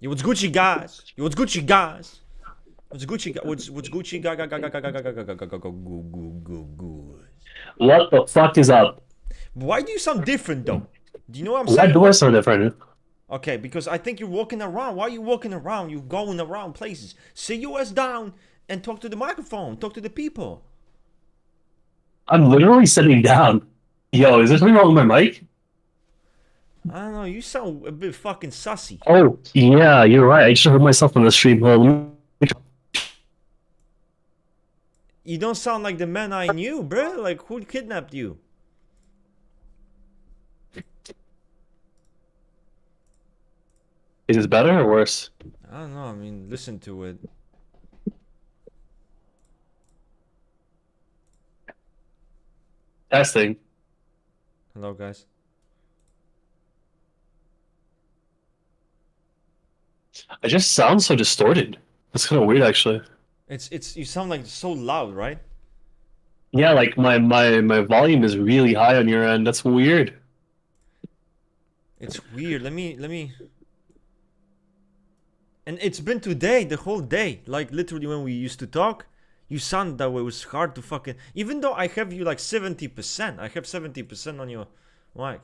Yo, what's Gucci, guys? Yo, what's Gucci, guys? What's Gucci? What's Gucci? Good. What the fuck is up? Why do you sound different though? Do you know what I'm Why saying? do I What? sound different? Okay, because I think you're walking around. Why are you walking around? You're going around places. Sit your ass down and talk to the microphone. Talk to the people. I'm literally sitting down. Yo, is there something wrong with my mic? I don't know. You sound a bit fucking sussy. Oh, yeah, you're right. I just heard myself on the stream. Hold on. You don't sound like the man I knew, bruh. Like, who kidnapped you? Is this better or worse? I don't know. I mean, listen to it. Testing. Hello, guys. I just sound so distorted. That's kind of weird, actually. It's. You sound like so loud, right? Yeah, like my volume is really high on your end. That's weird. It's weird. Let me. And it's been today, the whole day. Like literally, when we used to talk, you sound that way. It was hard to fucking. Even though I have you like 70%, I have 70% on your mic.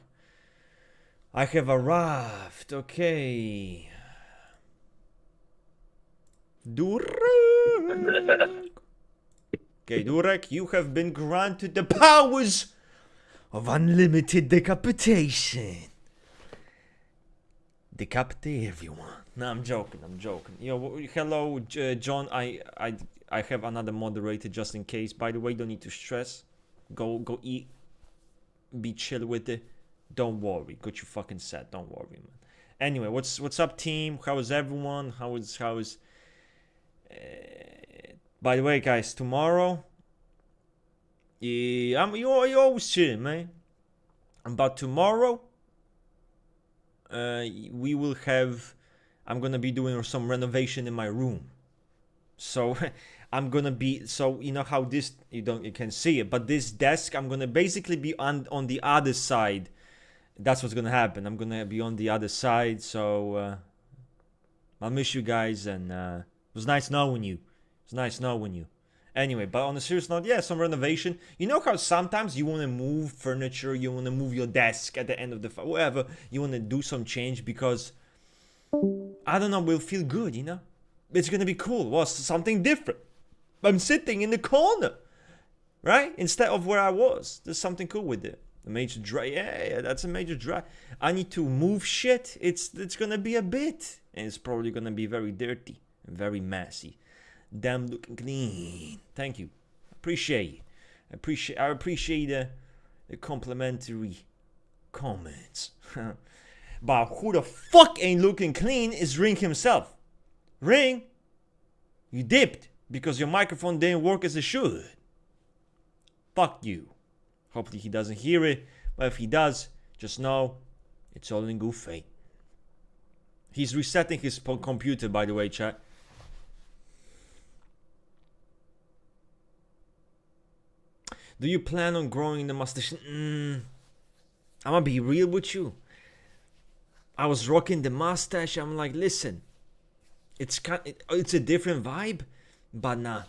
I have arrived. Okay. Durek. Okay, Durek, you have been granted the powers of unlimited decapitation. Decapitate everyone. No, I'm joking. I'm joking. Yo, hello, John. I have another moderator just in case. By the way, don't need to stress. Go eat. Be chill with it. Don't worry. Got you fucking set. Don't worry, man. Anyway, what's up, team? How is everyone? How is by the way, guys, tomorrow. Yeah, you always chill, man. But tomorrow, we will have. I'm gonna be doing some renovation in my room. So I'm gonna be, so you know how this, you can see it, but this desk, I'm gonna basically be on the other side. That's what's gonna happen. I'm gonna be on the other side. So I'll miss you guys, and it was nice knowing you. It's nice knowing you. Anyway, but on a serious note, yeah, some renovation. You know how sometimes you want to move furniture, you want to move your desk at the end of the whatever, you want to do some change because I don't know, will feel good, you know? It's gonna be cool. Was something different. I'm sitting in the corner, right? Instead of where I was. There's something cool with it. A major drag. Yeah, that's a major drag. I need to move shit. It's gonna be a bit, and it's probably gonna be very dirty and very messy. Damn, looking clean. Thank you. Appreciate it. I appreciate the complimentary comments. But who the fuck ain't looking clean is Ring himself. Ring, you dipped because your microphone didn't work as it should. Fuck you. Hopefully he doesn't hear it, but if he does, just know it's all in good faith. He's resetting his computer, by the way, chat. Do you plan on growing the mustache? I'm gonna be real with you. I was rocking the mustache. I'm like, listen, it's a different vibe, but nah.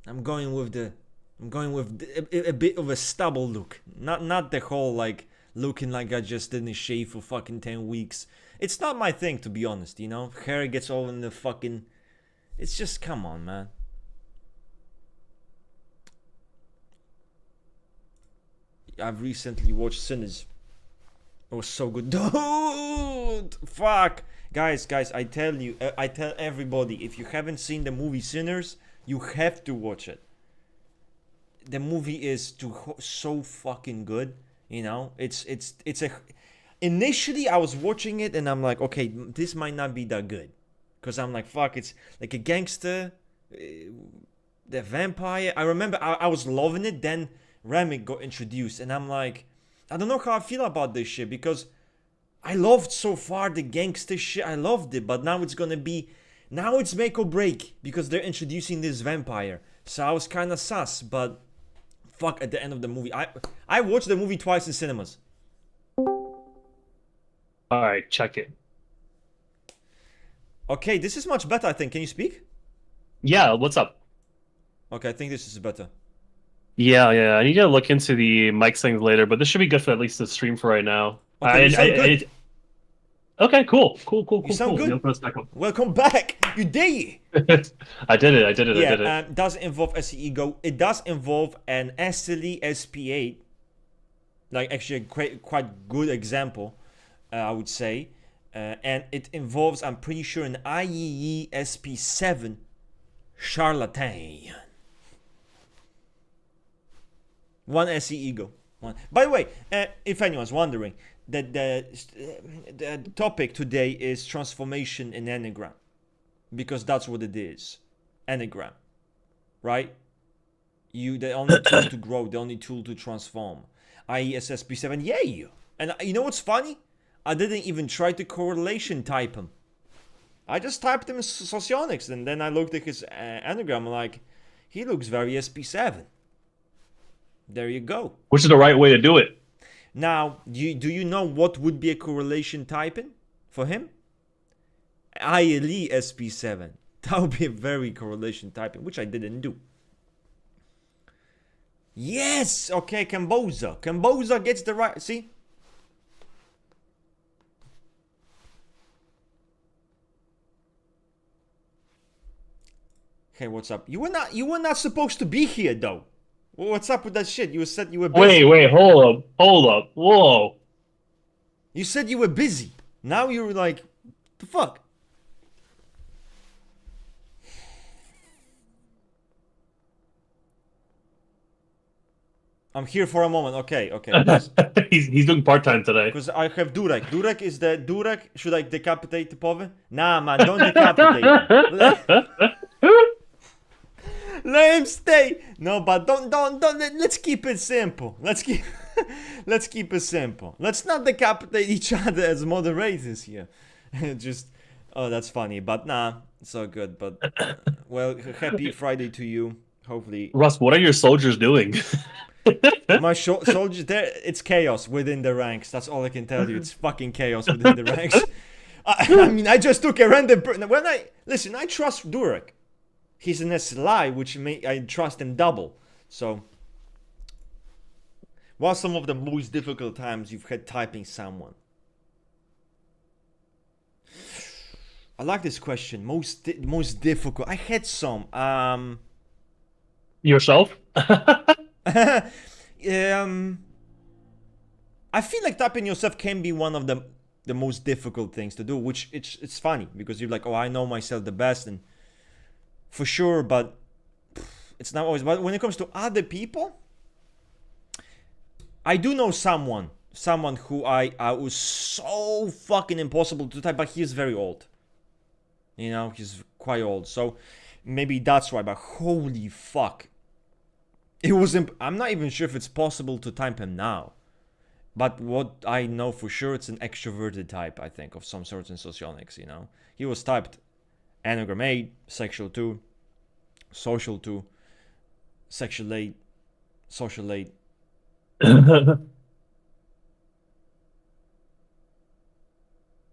I'm going with a bit of a stubble look. Not the whole like looking like I just didn't shave for fucking 10 weeks. It's not my thing, to be honest, you know? Hair gets all in the fucking. It's just, come on, man. I've recently watched Sinners. It was so good. Dude! Fuck! Guys, I tell you, I tell everybody, if you haven't seen the movie Sinners, you have to watch it. The movie is so fucking good, you know? It's a. Initially, I was watching it and I'm like, okay, this might not be that good. Because I'm like, fuck, it's like a gangster, the vampire. I remember I was loving it, then Remick got introduced, and I'm like, I don't know how I feel about this shit because I loved so far the gangster shit. I loved it, but now it's gonna be, now it's make or break because they're introducing this vampire. So I was kind of sus, but fuck, at the end of the movie, I watched the movie twice in cinemas. All right, check it. Okay, this is much better, I think. Can you speak? Yeah, what's up? Okay, I think this is better. Yeah. I need to look into the mic things later, but this should be good for at least the stream for right now. Okay, you sound good. Okay, cool. You sound You'll good. put a second. Welcome back. You did. I did it. Yeah, does involve SE ego. It does involve an SLE SP8. Like actually a quite good example, I would say. And it involves, I'm pretty sure, an IEE SP7 charlatan. One SE ego. One. By the way, if anyone's wondering, the topic today is transformation in Enneagram. Because that's what it is. Enneagram. Right? The only tool to grow, the only tool to transform. IESSP7, yay! And you know what's funny? I didn't even try to correlation type him. I just typed him in Socionics, and then I looked at his Enneagram, like, he looks very SP7. There you go. Which is the right way to do it. Now, do you know what would be a correlation typing for him? ILE SP7. That would be a very correlation typing, which I didn't do. Yes! Okay, Camboza. Camboza gets the right... See? Hey, what's up? You were not supposed to be here, though. What's up with that shit? You said you were busy. Wait, hold up. Whoa. You said you were busy. Now you're like, the fuck? I'm here for a moment. Okay. he's doing part-time today. Because I have Durek. Durek is the... Durek, should I decapitate the power? Nah, man, don't decapitate him. Let him stay. No, but don't. Let's keep it simple. Let's keep it simple. Let's not decapitate each other as moderators here. Just, oh, that's funny. But nah, it's all good. But well, happy Friday to you. Hopefully, Russ, what are your soldiers doing? my soldiers there. It's chaos within the ranks. That's all I can tell you. It's fucking chaos within the ranks. I mean, I just took a random. When I trust Durek. He's an SLI, which I trust him double. So, what's some of the most difficult times you've had typing someone? I like this question. Most difficult. I had some. Yourself? I feel like typing yourself can be one of the most difficult things to do. Which it's funny because you're like, oh, I know myself the best and. For sure, but it's not always. But when it comes to other people, I do know someone who I was so fucking impossible to type, but he's very old. You know, he's quite old, so maybe that's why. But holy fuck, it was. I'm not even sure if it's possible to type him now. But what I know for sure, it's an extroverted type. I think of some sorts in Socionics. You know, he was typed. Enneagram 8, sexual 2, social 2, sexual 8, social 8.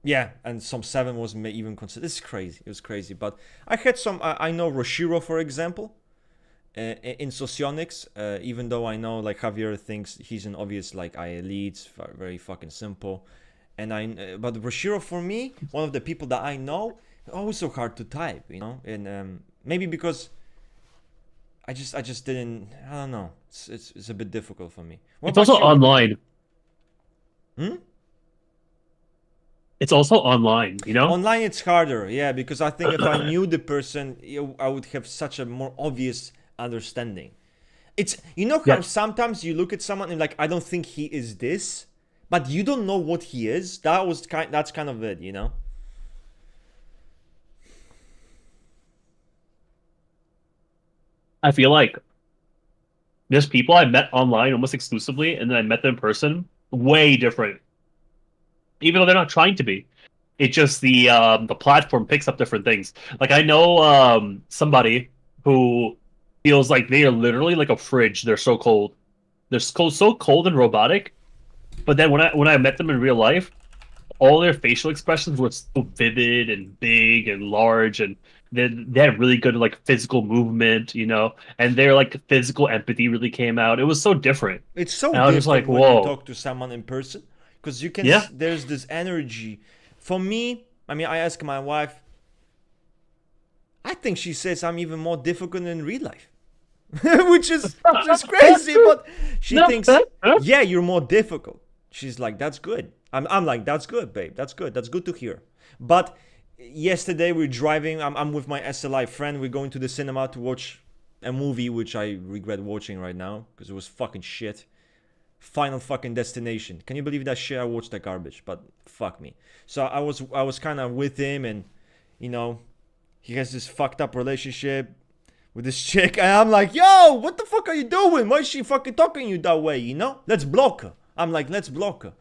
Yeah, and some 7 was even considered. This is crazy. It was crazy. But I had some. I know Roshiro, for example, in Socionics. Even though I know like Javier thinks he's an obvious like ILE, it's very fucking simple. And but Roshiro for me, one of the people that I know. Always so hard to type, you know, and maybe because I just didn't. I don't know. It's a bit difficult for me. It's also online. It's also online, you know. Online, it's harder, yeah, because I think if I knew the person, I would have such a more obvious understanding. It's how sometimes you look at someone and like I don't think he is this, but you don't know what he is. That's kind of it, you know. I feel like there's people I met online almost exclusively, and then I met them in person, way different. Even though they're not trying to be. It's just the platform picks up different things. Like I know somebody who feels like they are literally like a fridge. They're so cold. They're so cold and robotic. But then when I met them in real life, all their facial expressions were so vivid and big and large, and they had really good like physical movement, and their like physical empathy really came out. It was so different. It's so And I was just like, different when you whoa. talk to someone in person because you can. Yeah. There's this energy. For me, I mean, I ask my wife. I think she says I'm even more difficult in real life, which is crazy. But she thinks, yeah, you're more difficult. She's like, that's good. I'm like, that's good, babe. That's good. That's good to hear. But yesterday we're driving. I'm with my SLI friend. We're going to the cinema to watch a movie which I regret watching right now because it was fucking shit. Final fucking Destination. Can you believe that shit? I watched that garbage, but fuck me. So I was kind of with him, and you know, he has this fucked up relationship with this chick, and I'm like, yo, what the fuck are you doing? Why is she fucking talking to you that way? Let's block her. I'm like, let's block her.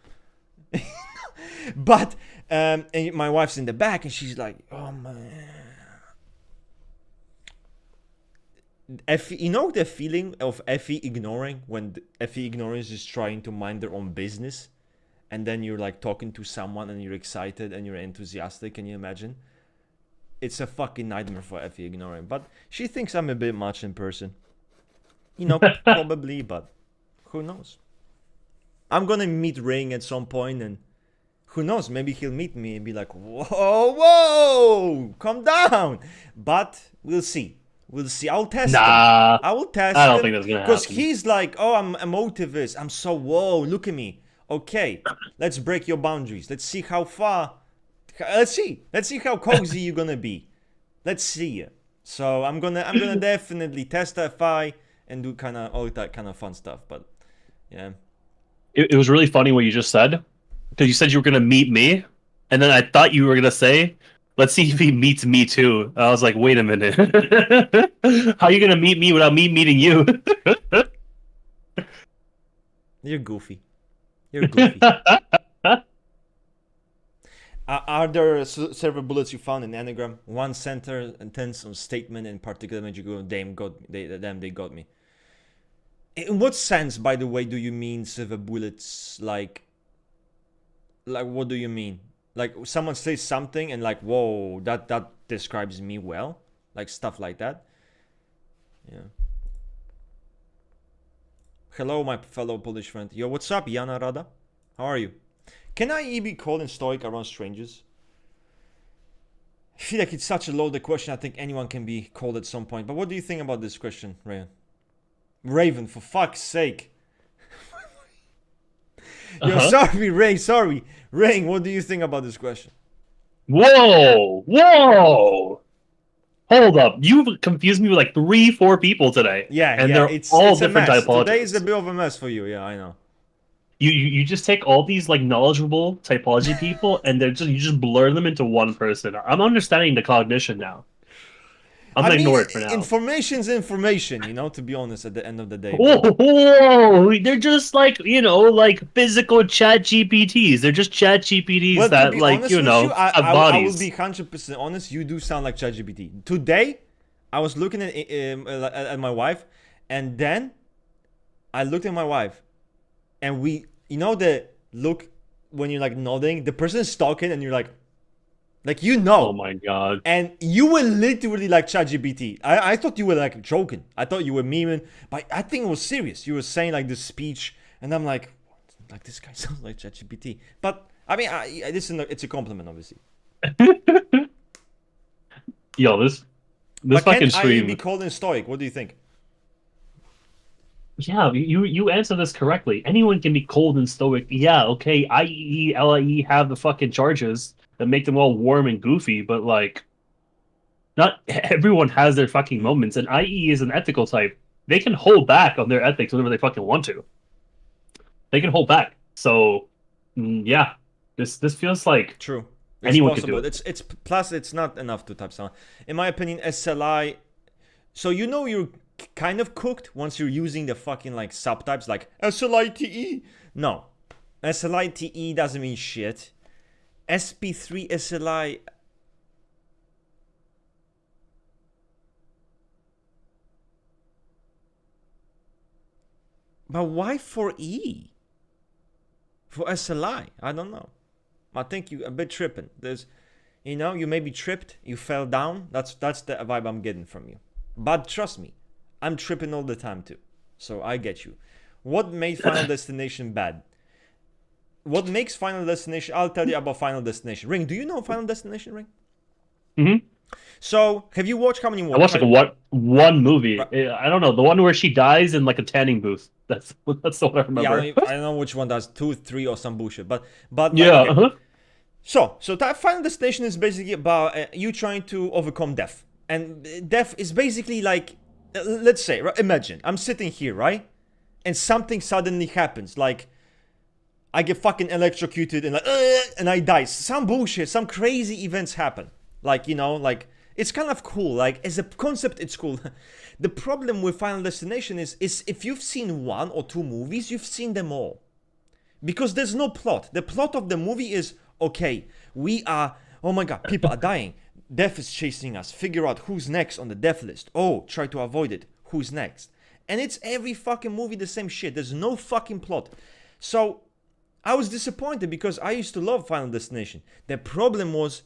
But and my wife's in the back, and she's like, oh man. Effie, the feeling of Effie ignoring when Effie ignorance is trying to mind their own business, and then you're like talking to someone and you're excited and you're enthusiastic. Can you imagine? It's a fucking nightmare for Effie ignoring. But she thinks I'm a bit much in person. Probably, but who knows? I'm gonna meet Ring at some point, and who knows? Maybe he'll meet me and be like, whoa, calm down. But we'll see. We'll see. I'll test him. I will test him. I don't think that's gonna happen. Because he's like, oh, I'm emotivist. I'm so, whoa, look at me. Okay, let's break your boundaries. Let's see how far. Let's see how cozy you're gonna be. Let's see. So I'm gonna definitely testify and do kind of all that kind of fun stuff. But yeah, It was really funny what you just said, because you said you were gonna meet me, and then I thought you were gonna say, "Let's see if he meets me too." I was like, "Wait a minute, how are you gonna meet me without me meeting you?" you're goofy. You're goofy. Are there several bullets you found in Enneagram? One sentence on statement in particular made you go, damn, they got me. In what sense, by the way, do you mean silver bullets? Like what do you mean? Like someone says something and like, whoa, that describes me well, like stuff like that. Yeah. Hello, my fellow Polish friend. Yo, what's up, Jana Rada? How are you? Can I be called in stoic around strangers? I feel like it's such a loaded question. I think anyone can be called at some point. But what do you think about this question, Raven? Raven, for fuck's sake. Yo, sorry, Ray, sorry. Rain, what do you think about this question? Whoa! Hold up. You've confused me with like 3-4 people today. Yeah, and they're it's all a different mess. typologies. Today is a bit of a mess for you. Yeah, I know. You just take all these like knowledgeable typology people and you just blur them into one person. I'm understanding the cognition now. I'm gonna ignore it for now. Information's information, to be honest, at the end of the day. Whoa, they're just like, like physical chat GPTs. They're just chat GPTs that like, have bodies. I will be 100% honest, you do sound like ChatGPT. Today, I was looking at my wife, and then I looked at my wife, and we, the look when you're like nodding, the person's talking, and you're like, oh my god. And you were literally like ChatGPT. I thought you were like joking. I thought you were memeing, but I think it was serious. You were saying like this speech, and I'm like this guy sounds like ChatGPT. But I mean, it's a compliment, obviously. Yo, this fucking stream. Can I be called in stoic? What do you think? Yeah, you answer this correctly. Anyone can be cold and stoic. Yeah, okay. IE, LIE have the fucking charges that make them all warm and goofy, but like, not everyone has their fucking moments. And IE is an ethical type. They can hold back on their ethics whenever they fucking want to. They can hold back. So, yeah, this feels like true. Anyone can do it. It's plus it's not enough to type sound. In my opinion, SLI. So you're kind of cooked once you're using the fucking like subtypes like SLITE. No, SLITE doesn't mean shit. SP3 SLI. But why for E? For SLI? I don't know. I think you a bit tripping. There's, you may be tripped, you fell down. That's the vibe I'm getting from you. But trust me, I'm tripping all the time too. So I get you. What made Final Destination bad? What makes Final Destination? I'll tell you about Final Destination. Ring, do you know Final Destination, Ring? Mm-hmm. So, have you watched how many more? I watched like one movie. I don't know, the one where she dies in like a tanning booth. That's the one I remember. Yeah, I don't know which one does 2, 3, or some bullshit. But yeah. Like, okay. So that Final Destination is basically about you trying to overcome death, and death is basically like, let's say, right, imagine I'm sitting here, right, and something suddenly happens, like I get fucking electrocuted and I die. Some bullshit, some crazy events happen. Like, like it's kind of cool. Like as a concept, it's cool. The problem with Final Destination is if you've seen 1 or 2 movies, you've seen them all. Because there's no plot. The plot of the movie is, okay, oh my god, people are dying. Death is chasing us. Figure out who's next on the death list. Oh, try to avoid it. Who's next? And it's every fucking movie the same shit. There's no fucking plot. So I was disappointed because I used to love Final Destination. The problem was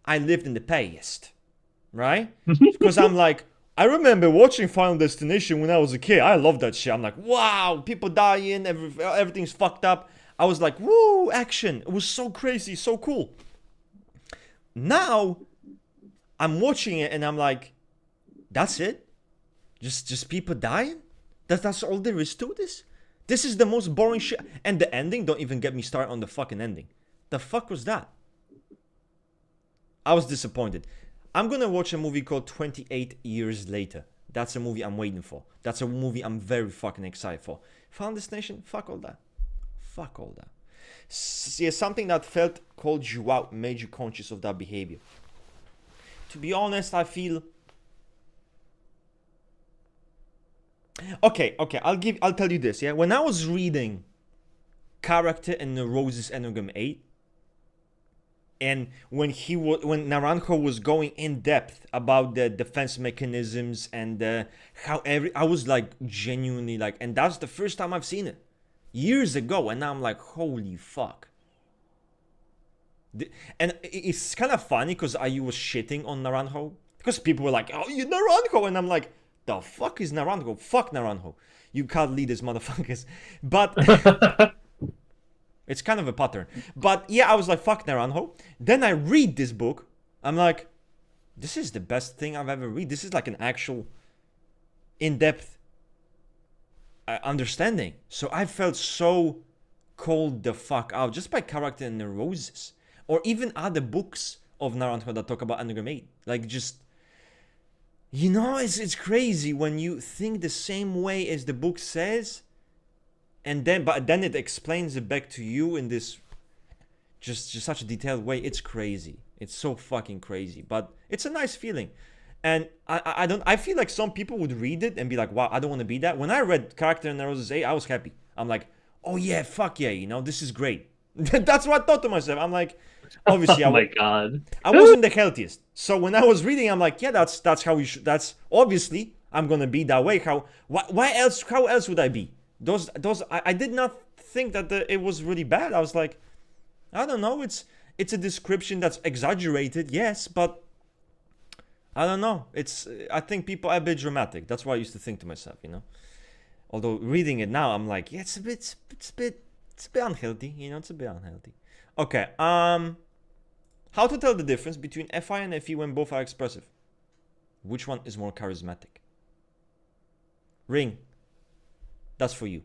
I lived in the past, right? Because I'm like, I remember watching Final Destination when I was a kid. I love that shit. I'm like, wow, people dying, everything's fucked up. I was like, woo, action. It was so crazy, so cool. Now, I'm watching it and I'm like, that's it? Just people dying? That's all there is to this? This is the most boring shit. And the ending, don't even get me started on the fucking ending. The fuck was that? I was disappointed. I'm gonna watch a movie called 28 Years Later. That's a movie I'm waiting for. That's a movie I'm very fucking excited for. Final Destination, fuck all that. Fuck all that. Yeah, something that felt called you out, made you conscious of that behavior. To be honest, I feel... Okay, I'll tell you this, yeah? When I was reading Character and Neurosis Enneagram 8, and when Naranjo was going in depth about the defense mechanisms and how I was like genuinely like, and that's the first time I've seen it years ago, and now I'm like, holy fuck. And it's kind of funny because I was shitting on Naranjo because people were like, oh, you Naranjo, and I'm like, the fuck is Naranjo? Fuck Naranjo. You can't lead this motherfuckers. But it's kind of a pattern. But yeah, I was like, fuck Naranjo. Then I read this book. I'm like, this is the best thing I've ever read. This is like an actual in-depth understanding. So I felt so called the fuck out just by Character and Neurosis. Or even other books of Naranjo that talk about Enneagram 8. Like just... it's crazy when you think the same way as the book says, but then it explains it back to you in this just such a detailed way. It's crazy. It's so fucking crazy, but it's a nice feeling. And I feel like some people would read it and be like, wow, I don't want to be that. When I read Character and Neurosis 8, I was happy. I'm like, oh yeah, fuck yeah, this is great. That's what I thought to myself. I'm like, obviously, oh my god, I wasn't the healthiest. So when I was reading, I'm like, yeah, that's how we should. That's obviously I'm gonna be that way. Why else? How else would I be? I did not think that it was really bad. I was like, I don't know. It's a description that's exaggerated, yes, but I don't know. I think people are a bit dramatic. That's what I used to think to myself, Although reading it now, I'm like, yeah, it's a bit unhealthy, it's a bit unhealthy. Okay, how to tell the difference between FI and FE when both are expressive? Which one is more charismatic? Ring, that's for you.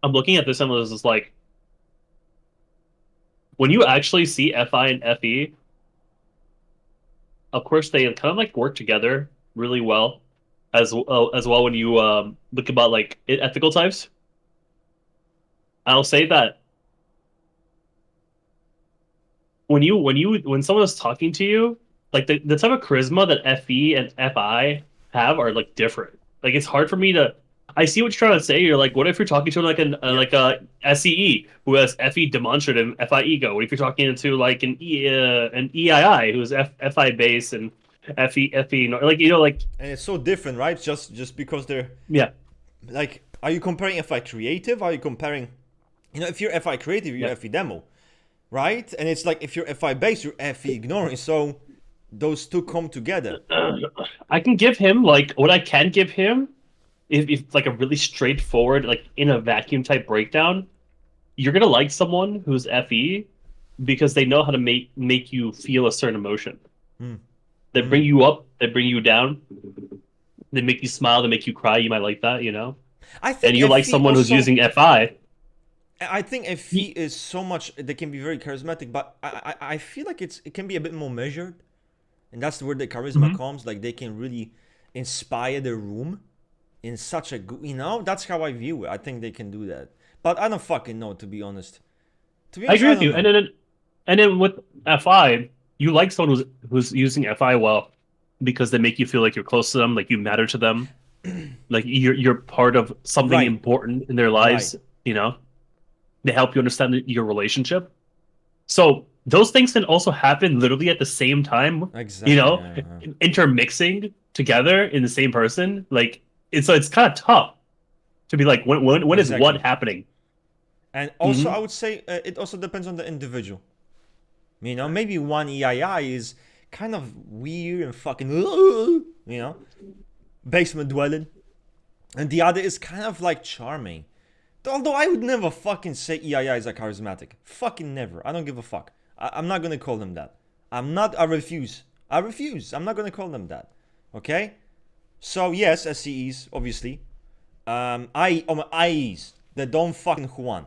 I'm looking at this and it's just like, when you actually see FI and FE, of course they kind of like work together really well, as well when you look about like ethical types. I'll say that when someone is talking to you, like the type of charisma that FE and FI have are like different. Like it's hard for me to. I see what you're trying to say. You're like, what if you're talking to like a SEE who has FE demonstrative, FI ego? What if you're talking to like an EII who's FI base and FE like like. And it's so different, right? Just because they're like, are you comparing FI creative? Are you comparing? If you're FI creative, you're FI demo. right? And it's like if you're FI based, you're FE ignoring. So those two come together. I can give him like what I can give him if like a really straightforward like in a vacuum type breakdown. You're gonna like someone who's FE because they know how to make you feel a certain emotion. Hmm. They Hmm. bring you up, they bring you down, they make you smile, they make you cry. You might like that, you know. I And think you like FE someone who's also. using FI. I think FE is so much. They can be very charismatic, but I feel like it can be a bit more measured, and that's where the charisma Mhm. comes. Like they can really inspire the room in such a good. That's how I view it. I think they can do that, but I don't fucking know, to be honest. To be I honest, agree I with don't you. know. And then with FI, you like someone who's using FI well because they make you feel like you're close to them, like you matter to them, like you're part of something Right, important in their right, lives. You know, they help you understand your relationship. So those things can also happen literally at the same time. You exactly. know, intermixing together in the same person. Like it's kind of tough to be like when is what Exactly. happening? And also, I Hmm. would say it also depends on the individual. Maybe one EII is kind of weird and fucking, basement dwelling, and the other is kind of like charming. Although I would never fucking say EIIs are charismatic. Fucking never. I don't give a fuck. I'm not gonna call them that. I'm not. I refuse. I refuse. I'm not gonna call them that. Okay? So, yes, SCEs, obviously. IEs that don't fucking Juan.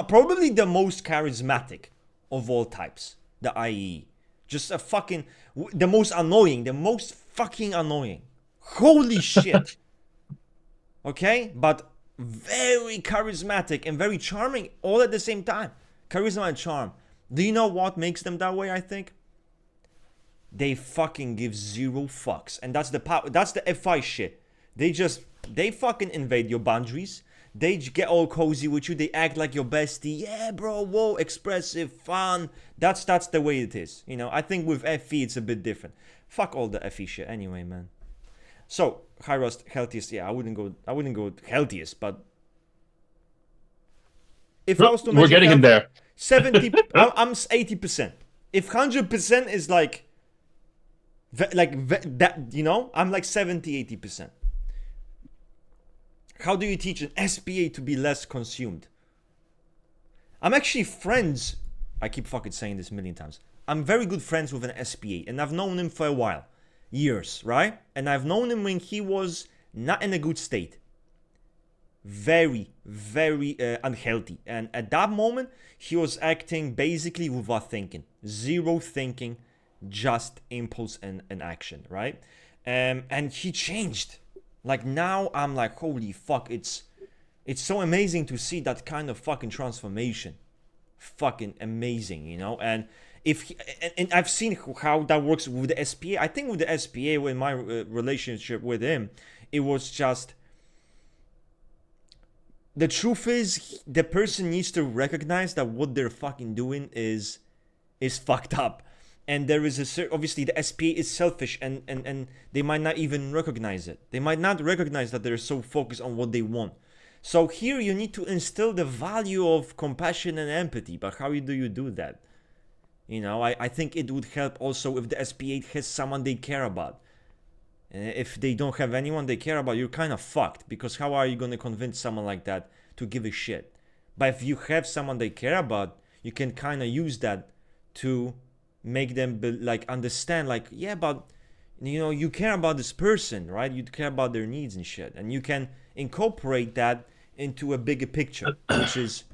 Probably the most charismatic of all types. The IE. Just a fucking. The most annoying. The most fucking annoying. Holy shit. Okay? But very charismatic and very charming all at the same time. Charisma and charm. Do you know what makes them that way, I think? They fucking give zero fucks. And that's the power. That's the FI shit. They fucking invade your boundaries. They get all cozy with you. They act like your bestie. Yeah, bro, whoa, expressive, fun. That's the way it is. I think with FE it's a bit different. Fuck all the FE shit anyway, man. So, high rust, healthiest. Yeah, I wouldn't go healthiest, but if I was to We're measure getting him health, there. 70, I'm 80%. If 100% is like that, I'm like 70, 80%. How do you teach an SPA to be less consumed? I'm actually friends. I keep fucking saying this a million times. I'm very good friends with an SPA, and I've known him for a while. Years, right? And I've known him when he was not in a good state. Very, very unhealthy. And at that moment, he was acting basically without thinking. Zero thinking, just impulse and action, right? And he changed. Like now, I'm like, holy fuck! It's so amazing to see that kind of fucking transformation. Fucking amazing. And and I've seen how that works with the SPA. I think with the SPA, with my relationship with him, it was just. The truth is, the person needs to recognize that what they're fucking doing is fucked up. And there is obviously the SPA is selfish, and they might not even recognize it. They might not recognize that they're so focused on what they want. So here you need to instill the value of compassion and empathy. But how do you do that? I think it would help also if the SPA has someone they care about. If they don't have anyone they care about, you're kind of fucked, because how are you going to convince someone like that to give a shit? But if you have someone they care about, you can kind of use that to make them understand, like, yeah, but you care about this person, right? You care about their needs and shit, and you can incorporate that into a bigger picture, which is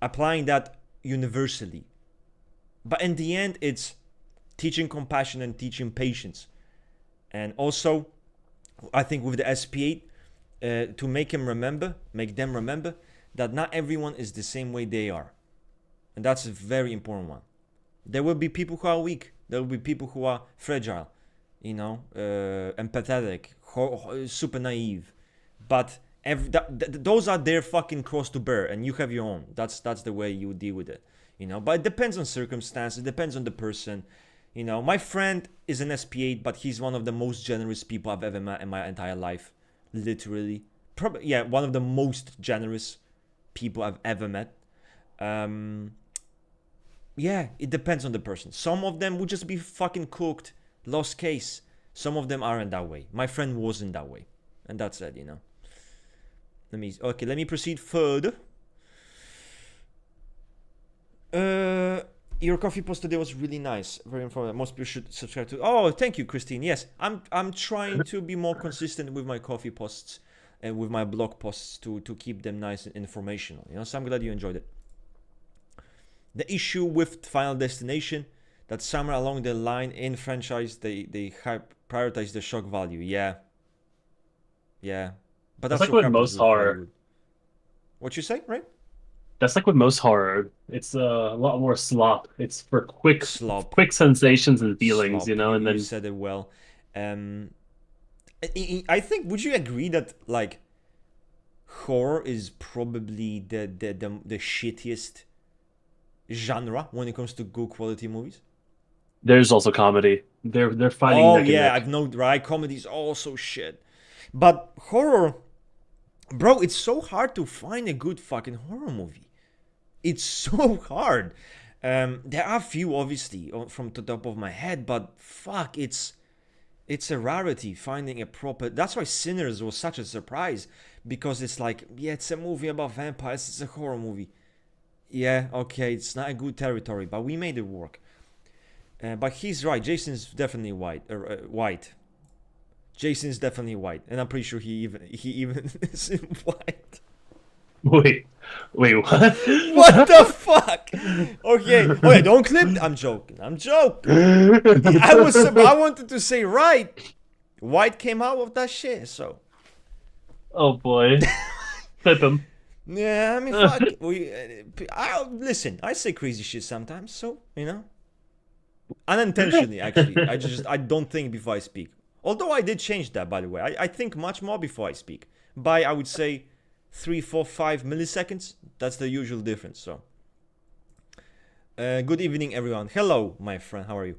applying that universally. But in the end, it's teaching compassion and teaching patience. And also, I think with the SPA, to make them remember that not everyone is the same way they are. And that's a very important one. There will be people who are weak. There will be people who are fragile, empathetic, super naive. But those are their fucking cross to bear, and you have your own. That's the way you deal with it. But it depends on circumstance. It depends on the person. My friend is an SP8, but he's one of the most generous people I've ever met in my entire life. Literally. Probably, yeah, one of the most generous people I've ever met. Yeah, it depends on the person. Some of them would just be fucking cooked, lost case. Some of them aren't that way. My friend wasn't that way, and that's it, you know. Let me proceed further. Your coffee post today was really nice, very informative. Most people should subscribe to. Oh, thank you, Christine. Yes, I'm trying to be more consistent with my coffee posts and with my blog posts to keep them nice and informational. You know, so I'm glad you enjoyed it. The issue with Final Destination, that somewhere along the line in franchise they prioritize the shock value. Yeah, but That's that's like what with happens most with horror. Hollywood. What you say, right? That's like with most horror. It's a lot more slop. It's for quick Slop. sensations and feelings, Slop. you know, and You then said it well. I think, would you agree that like horror is probably the shittiest genre when it comes to good quality movies? there's also comedy. They're fighting Oh neck and yeah, neck. I've known, right? Comedy is also shit, but horror, bro, it's so hard to find a good fucking horror movie. It's so hard. There are a few, obviously, from the top of my head, but fuck, it's a rarity finding a proper. That's why Sinners was such a surprise, because it's like, yeah, it's a movie about vampires, it's a horror movie. Yeah, okay, it's not a good territory, but we made it work. But he's right. Jason's definitely white. Jason's definitely white, and I'm pretty sure he even is in white. Wait, what? What the fuck? Okay, don't clip. I'm joking. I wanted to say right. White came out of that shit, so. Oh boy, clip him. Yeah, I mean, fuck. Listen. I say crazy shit sometimes, so you know. Unintentionally, actually. I don't think before I speak. Although I did change that, by the way. I think much more before I speak. By, I would say, 3, 4, 5 milliseconds. That's the usual difference. So, good evening, everyone. Hello, my friend. How are you?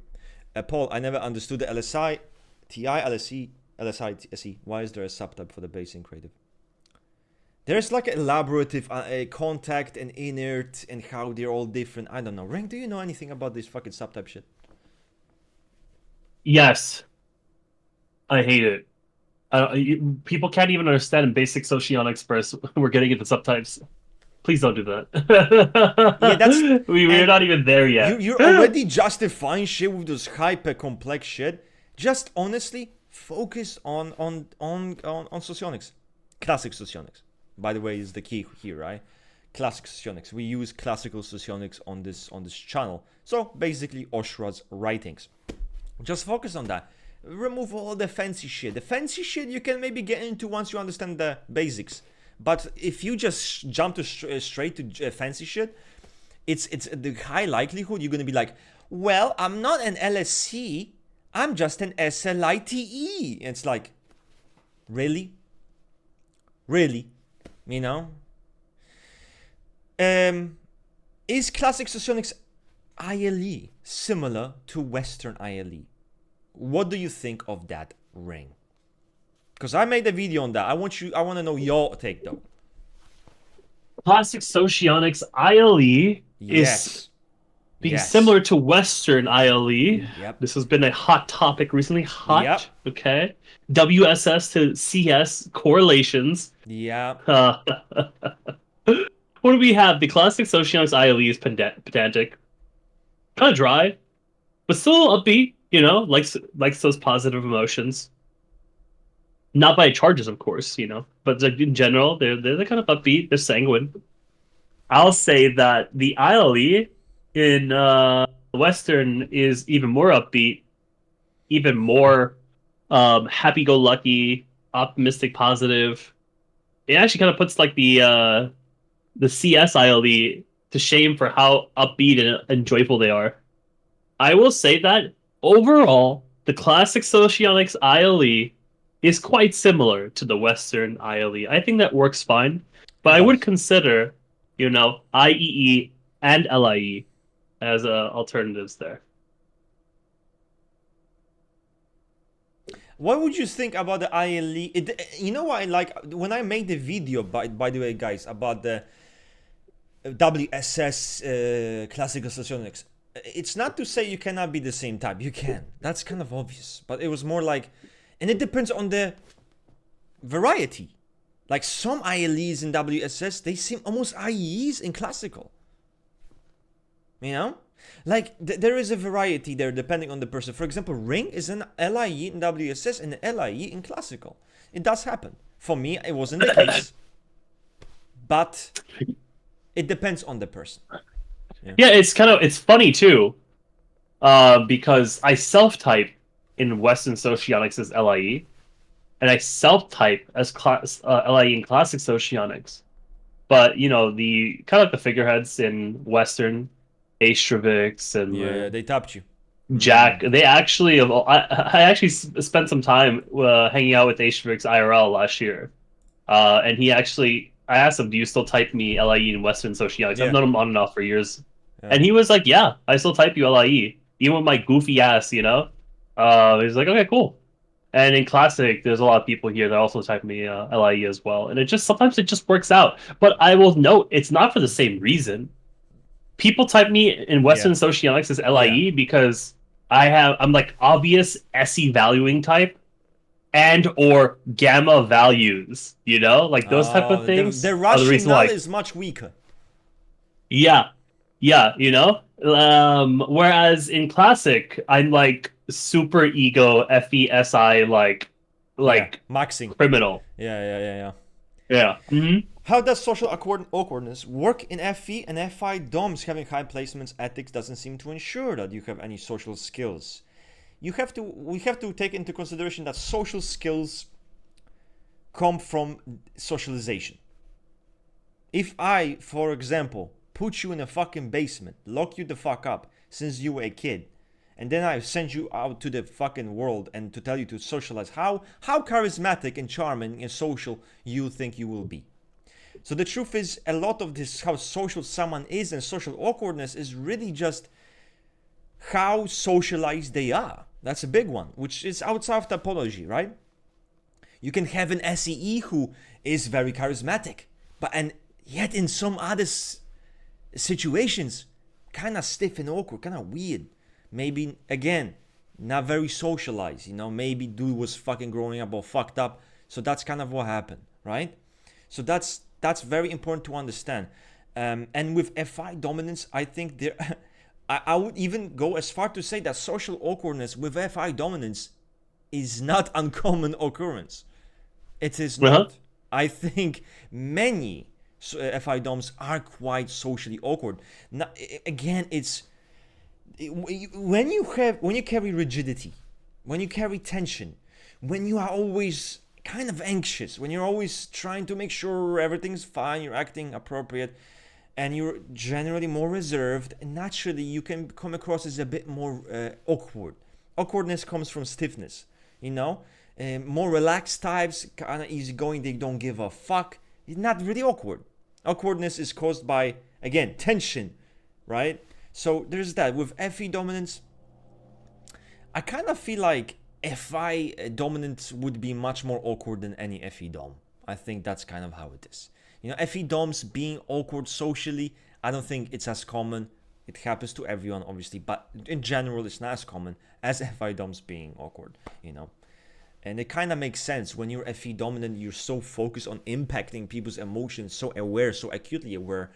Paul, I never understood the LSI, TI, LSE, LSI, TSE. Why is there a subtype for the base in creative? There's like an elaborative contact and inert and how they're all different. I don't know. Rank, do you know anything about this fucking subtype shit? Yes, I hate it. People can't even understand basic socionics first. We're getting into subtypes. Please don't do that. Yeah, that's we're not even there yet. You're already justifying shit with this hyper complex shit. Just honestly focus on socionics, classic socionics. By the way, is the key here, right? Classic socionics. We use classical socionics on this channel. So basically, Oshra's writings. Just focus on that. Remove all the fancy shit. The fancy shit you can maybe get into once you understand the basics. But if you just jump to straight to fancy shit, it's the high likelihood you're gonna be like, well, I'm not an LSC, I'm just an SLITE. It's like, really, you know. Is classic socionics ILE similar to Western ILE? What do you think of that, Ring? Because I made a video on that. I want to know your take, though. Classic socionics ILE Yes. is being similar to Western ILE. Yep. This has been a hot topic recently. Hot. Yep. Okay. WSS to CS correlations. Yeah. What do we have? The classic socionics ILE is pedantic, kind of dry, but still upbeat. You know, likes those positive emotions. Not by charges, of course. You know, but like in general, they're kind of upbeat. They're sanguine. I'll say that the ILE in Western is even more upbeat, even more happy-go-lucky, optimistic, positive. It actually kind of puts like the CS ILE to shame for how upbeat and joyful they are. I will say that overall, the classic Socionics ILE is quite similar to the Western ILE. I think that works fine, but I would consider, you know, IEE and LIE as alternatives there. What would you think about the ILE? You know what I like? When I made the video, by the way, guys, about the WSS, classical socionics. It's not to say you cannot be the same type. You can. That's kind of obvious. But it was more like, and it depends on the variety. Like some ILEs in WSS, they seem almost IEs in classical. You know? Like there is a variety there depending on the person. For example, Ring is an LIE in WSS and an LIE in classical. It does happen. For me, it wasn't the case. But it depends on the person. Yeah, it's funny too, because I self-type in Western Socionics as LIE, and I self-type as LIE in Classic Socionics. But you know, the kind of like the figureheads in Western, Aestrovix and they tapped you. Jack, they actually I actually spent some time hanging out with Aestrovix IRL last year, and I asked him, "Do you still type me LIE in Western Socionics?" Yeah. I've known him on and off for years. Yeah. And he was like, "Yeah, I still type you LIE, even with my goofy ass, you know." He's like, "Okay, cool." And in Classic, there's a lot of people here that also type me LIE as well, and sometimes it just works out. But I will note, it's not for the same reason. People type me in Western Socionics as LIE because I'm like obvious SE valuing type and or gamma values, you know, like those type of things. The rationale is much weaker. Yeah, you know. Whereas in Classic, I'm like super ego FESI like maxing criminal. Yeah. Mm-hmm. How does social awkwardness work in FE and FI DOMs? Having high placements ethics doesn't seem to ensure that you have any social skills. We have to take into consideration that social skills come from socialization. If I, for example, put you in a fucking basement, lock you the fuck up since you were a kid, and then I send you out to the fucking world and to tell you to socialize, how charismatic and charming and social you think you will be? So the truth is, a lot of this, how social someone is and social awkwardness is really just how socialized they are. That's a big one, which is outside of typology, right? You can have an SEE who is very charismatic, and yet in some other situations, kind of stiff and awkward, kind of weird. Maybe, again, not very socialized, you know, maybe dude was fucking growing up or fucked up. So that's kind of what happened, right? So that's very important to understand. And with FI dominance, I think there, I would even go as far to say that social awkwardness with FI dominance is not uncommon occurrence. It is not. I think many FI doms are quite socially awkward. Now, again, it's when you carry rigidity, when you carry tension, when you are always kind of anxious, when you're always trying to make sure everything's fine, you're acting appropriate, and you're generally more reserved, naturally you can come across as a bit more awkward. Awkwardness comes from stiffness, you know? More relaxed types, kind of easygoing, they don't give a fuck. It's not really awkward. Awkwardness is caused by, again, tension, right? So there's that. With FE dominance, I kind of feel like FI dominance would be much more awkward than any FE dom. I think that's kind of how it is. You know, FE doms being awkward socially, I don't think it's as common. It happens to everyone, obviously, but in general, it's not as common as FI doms being awkward, you know. And it kind of makes sense. When you're FE dominant, you're so focused on impacting people's emotions, so aware, so acutely aware.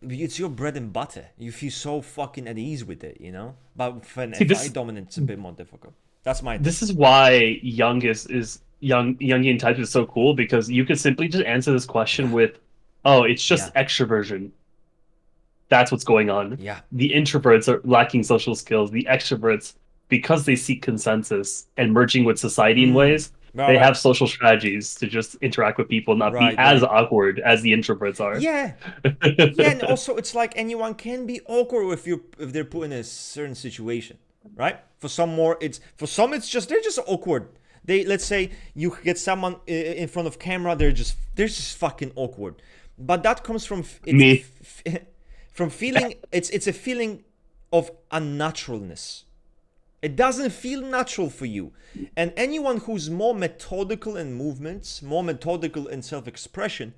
It's your bread and butter. You feel so fucking at ease with it, you know? But for an FI dominant, it's a bit more difficult. That's my... This is why Jungian types is so cool, because you could simply just answer this question with, oh, it's just extroversion. That's what's going on. Yeah. The introverts are lacking social skills. The extroverts, because they seek consensus and merging with society in ways, they have social strategies to just interact with people, not be as awkward as the introverts are. Yeah. Yeah, and also it's like anyone can be awkward if they're put in a certain situation, right? For some it's just they're just awkward. Let's say you get someone in front of camera, they're just fucking awkward. But that comes from me. From feeling it's a feeling of unnaturalness. It doesn't feel natural for you. And anyone who's more methodical in movements, more methodical in self-expression,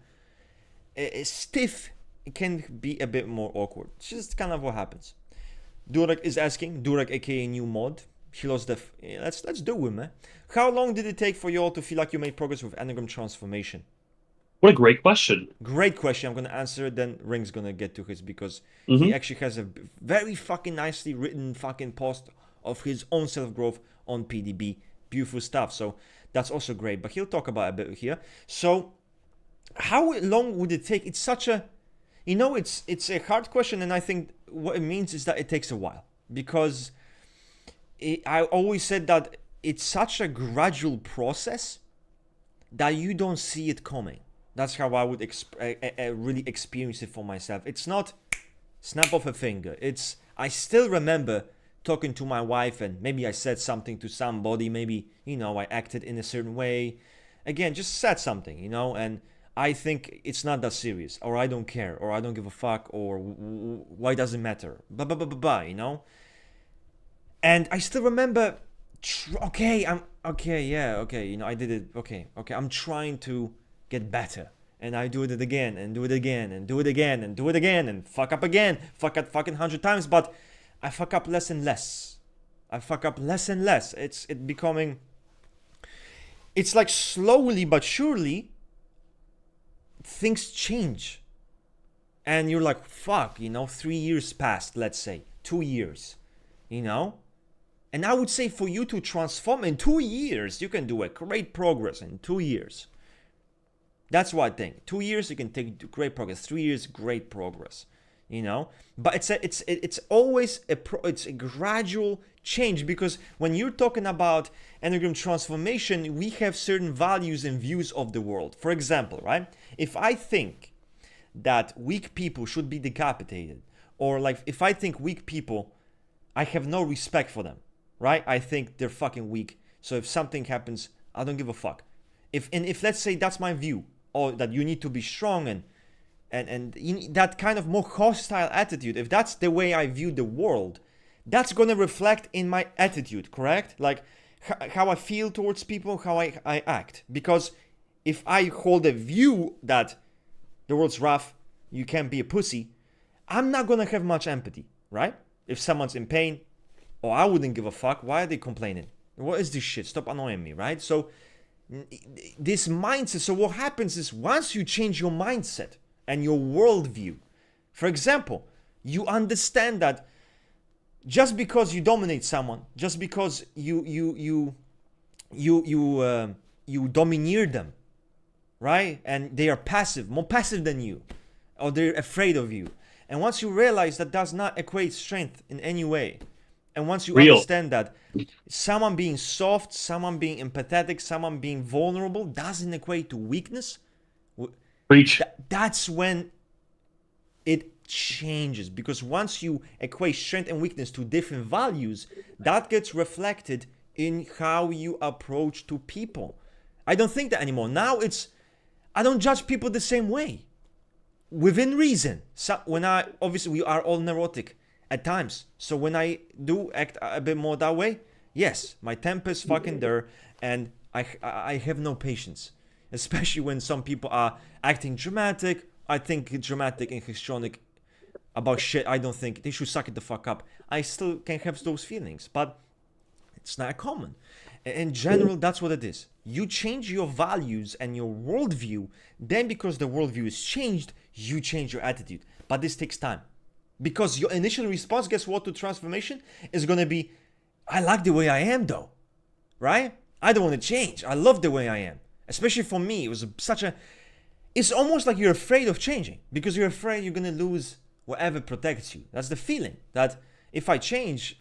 stiff it can be a bit more awkward. It's just kind of what happens. Durek is asking, Durek aka new mod. He lost the. Let's do it, man. How long did it take for you all to feel like you made progress with Enneagram transformation? What a great question. Great question. I'm gonna answer it. Then Ring's gonna get to his because he actually has a very fucking nicely written fucking post of his own self growth on PDB. Beautiful stuff. So that's also great. But he'll talk about it a bit here. So how long would it take? It's such a, it's a hard question, and I think what it means is that it takes a while because I always said that it's such a gradual process that you don't see it coming. That's how I would really experience it for myself. It's not snap of a finger. I still remember talking to my wife and maybe I said something to somebody. Maybe, I acted in a certain way. Again, just said something, and I think it's not that serious, or I don't care, or I don't give a fuck, or why does it matter? And I still remember, I did it. Okay, I'm trying to get better. And I do it again, and do it again, and do it again, and do it again, and fuck up again, fuck up fucking 100 times, but I fuck up less and less. It's becoming, it's like slowly but surely, things change. And you're like, fuck, 3 years passed, let's say, 2 years, And I would say for you to transform in 2 years, you can do a great progress in 2 years. That's what I think. 2 years, you can take great progress. 3 years, great progress. But it's always it's a gradual change, because when you're talking about Enneagram transformation, we have certain values and views of the world. For example, right? If I think that weak people should be decapitated, or like if I think weak people, I have no respect for them, right? I think they're fucking weak. So if something happens, I don't give a fuck. If let's say that's my view, or that you need to be strong and that kind of more hostile attitude, if that's the way I view the world, that's going to reflect in my attitude, correct? Like how I feel towards people, how I act. Because if I hold a view that the world's rough, you can't be a pussy, I'm not going to have much empathy, right? If someone's in pain, I wouldn't give a fuck. Why are they complaining? What is this shit? Stop annoying me, right? So this mindset, so what happens is once you change your mindset and your worldview, for example, you understand that just because you dominate someone, just because you domineer them, right? And they are passive, more passive than you, or they're afraid of you. And once you realize that does not equate strength in any way, and once you understand that someone being soft, someone being empathetic, someone being vulnerable doesn't equate to weakness, Preach. That's when it changes. Because once you equate strength and weakness to different values, that gets reflected in how you approach to people. I don't think that anymore. Now I don't judge people the same way. Within reason. So obviously we are all neurotic at times. So when I do act a bit more that way, yes, my temper is fucking there, and I have no patience. Especially when some people are acting dramatic. I think dramatic and histrionic about shit. I don't think they should suck it the fuck up. I still can have those feelings, but it's not common. In general, that's what it is. You change your values and your worldview, then because the worldview is changed, you change your attitude. But this takes time. Because your initial response, guess what, to transformation is going to be, I like the way I am though, right? I don't want to change. I love the way I am. Especially for me, it was it's almost like you're afraid of changing, because you're afraid you're going to lose whatever protects you. That's the feeling, that if I change,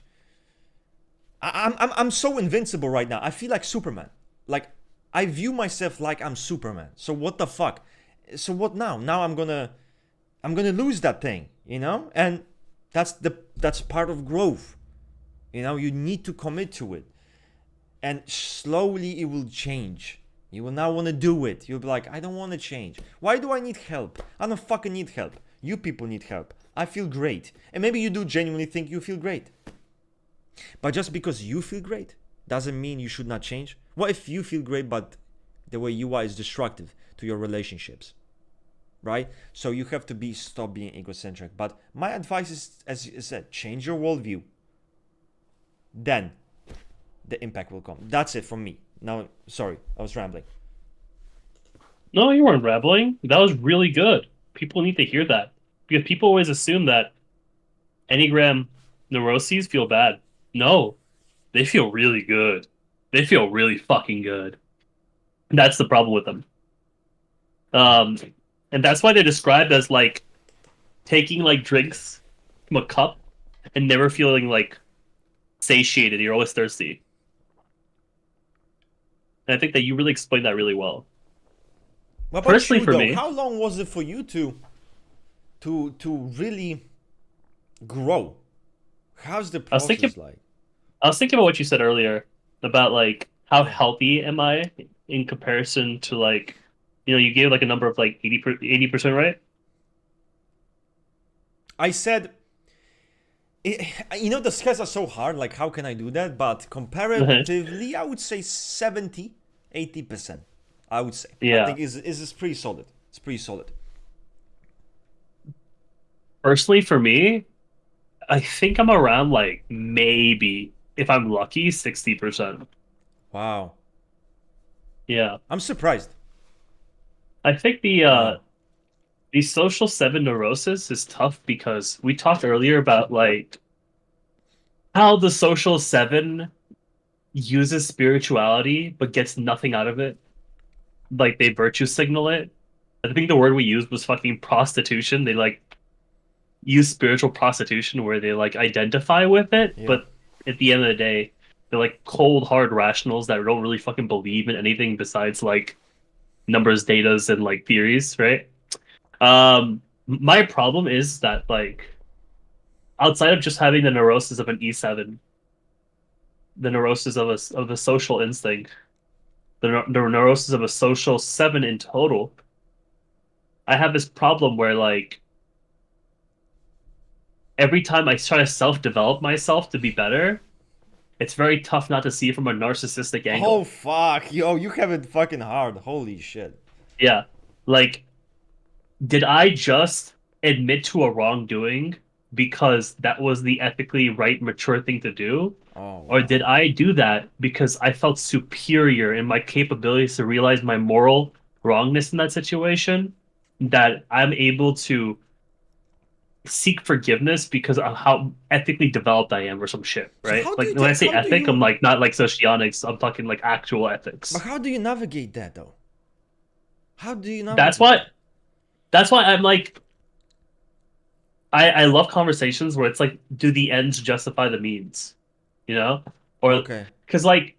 I'm so invincible right now. I feel like Superman. Like, I view myself like I'm Superman. So what the fuck? So what now? Now I'm gonna lose that thing, And that's part of growth. You need to commit to it. And slowly it will change. You will now want to do it. You'll be like, I don't want to change. Why do I need help? I don't fucking need help. You people need help. I feel great. And maybe you do genuinely think you feel great. But just because you feel great doesn't mean you should not change. What if you feel great, but the way you are is destructive to your relationships? right? So you have to stop being egocentric. But my advice is, as you said, change your worldview. Then the impact will come. That's it from me. Now, sorry, I was rambling. No, you weren't rambling. That was really good. People need to hear that because people always assume that Enneagram neuroses feel bad. No, they feel really good. They feel really fucking good. That's the problem with them. And that's why they're described as like taking like drinks from a cup and never feeling like satiated. You're always thirsty. And I think that you really explained that really well. What about Personally, you, for though? me, How long was it for you to really grow? How's the I was thinking, process like? I was thinking about what you said earlier about like how healthy am I in comparison to like, you gave like a number of like 80%, right? I said, the scales are so hard. Like, how can I do that? But comparatively, I would say 70, 80%. I would say. Yeah. I think is pretty solid. It's pretty solid. Personally, for me, I think I'm around like maybe, if I'm lucky, 60%. Wow. Yeah. I'm surprised. I think Wow. the social 7 neurosis is tough because we talked earlier about like how the social 7 uses spirituality but gets nothing out of it. Like they virtue signal it. I think the word we used was fucking prostitution. They like use spiritual prostitution where they like identify with it, Yeah. but at the end of the day, they're like cold hard rationals that don't really fucking believe in anything besides like numbers, datas, and like theories, right? My problem is that like outside of just having the neurosis of an E7, the neurosis of a social instinct, the neurosis of a social 7 in total, I have this problem where like every time I try to self-develop myself to be better, it's very tough not to see it from a narcissistic angle. Oh fuck, yo, you have it fucking hard. Holy shit. Yeah. Like, did I just admit to a wrongdoing because that was the ethically right, mature thing to do? Oh Or wow. did I do that because I felt superior in my capabilities to realize my moral wrongness in that situation? That I'm able to seek forgiveness because of how ethically developed I am or some shit, So right? how do Like you when I say how do ethic, I'm you like not like socionics, I'm talking like actual but ethics. how do you navigate that though? How do you That's navigate why that? that's why I'm like I love conversations where it's like, do the ends justify the means? You know? Or Okay. because like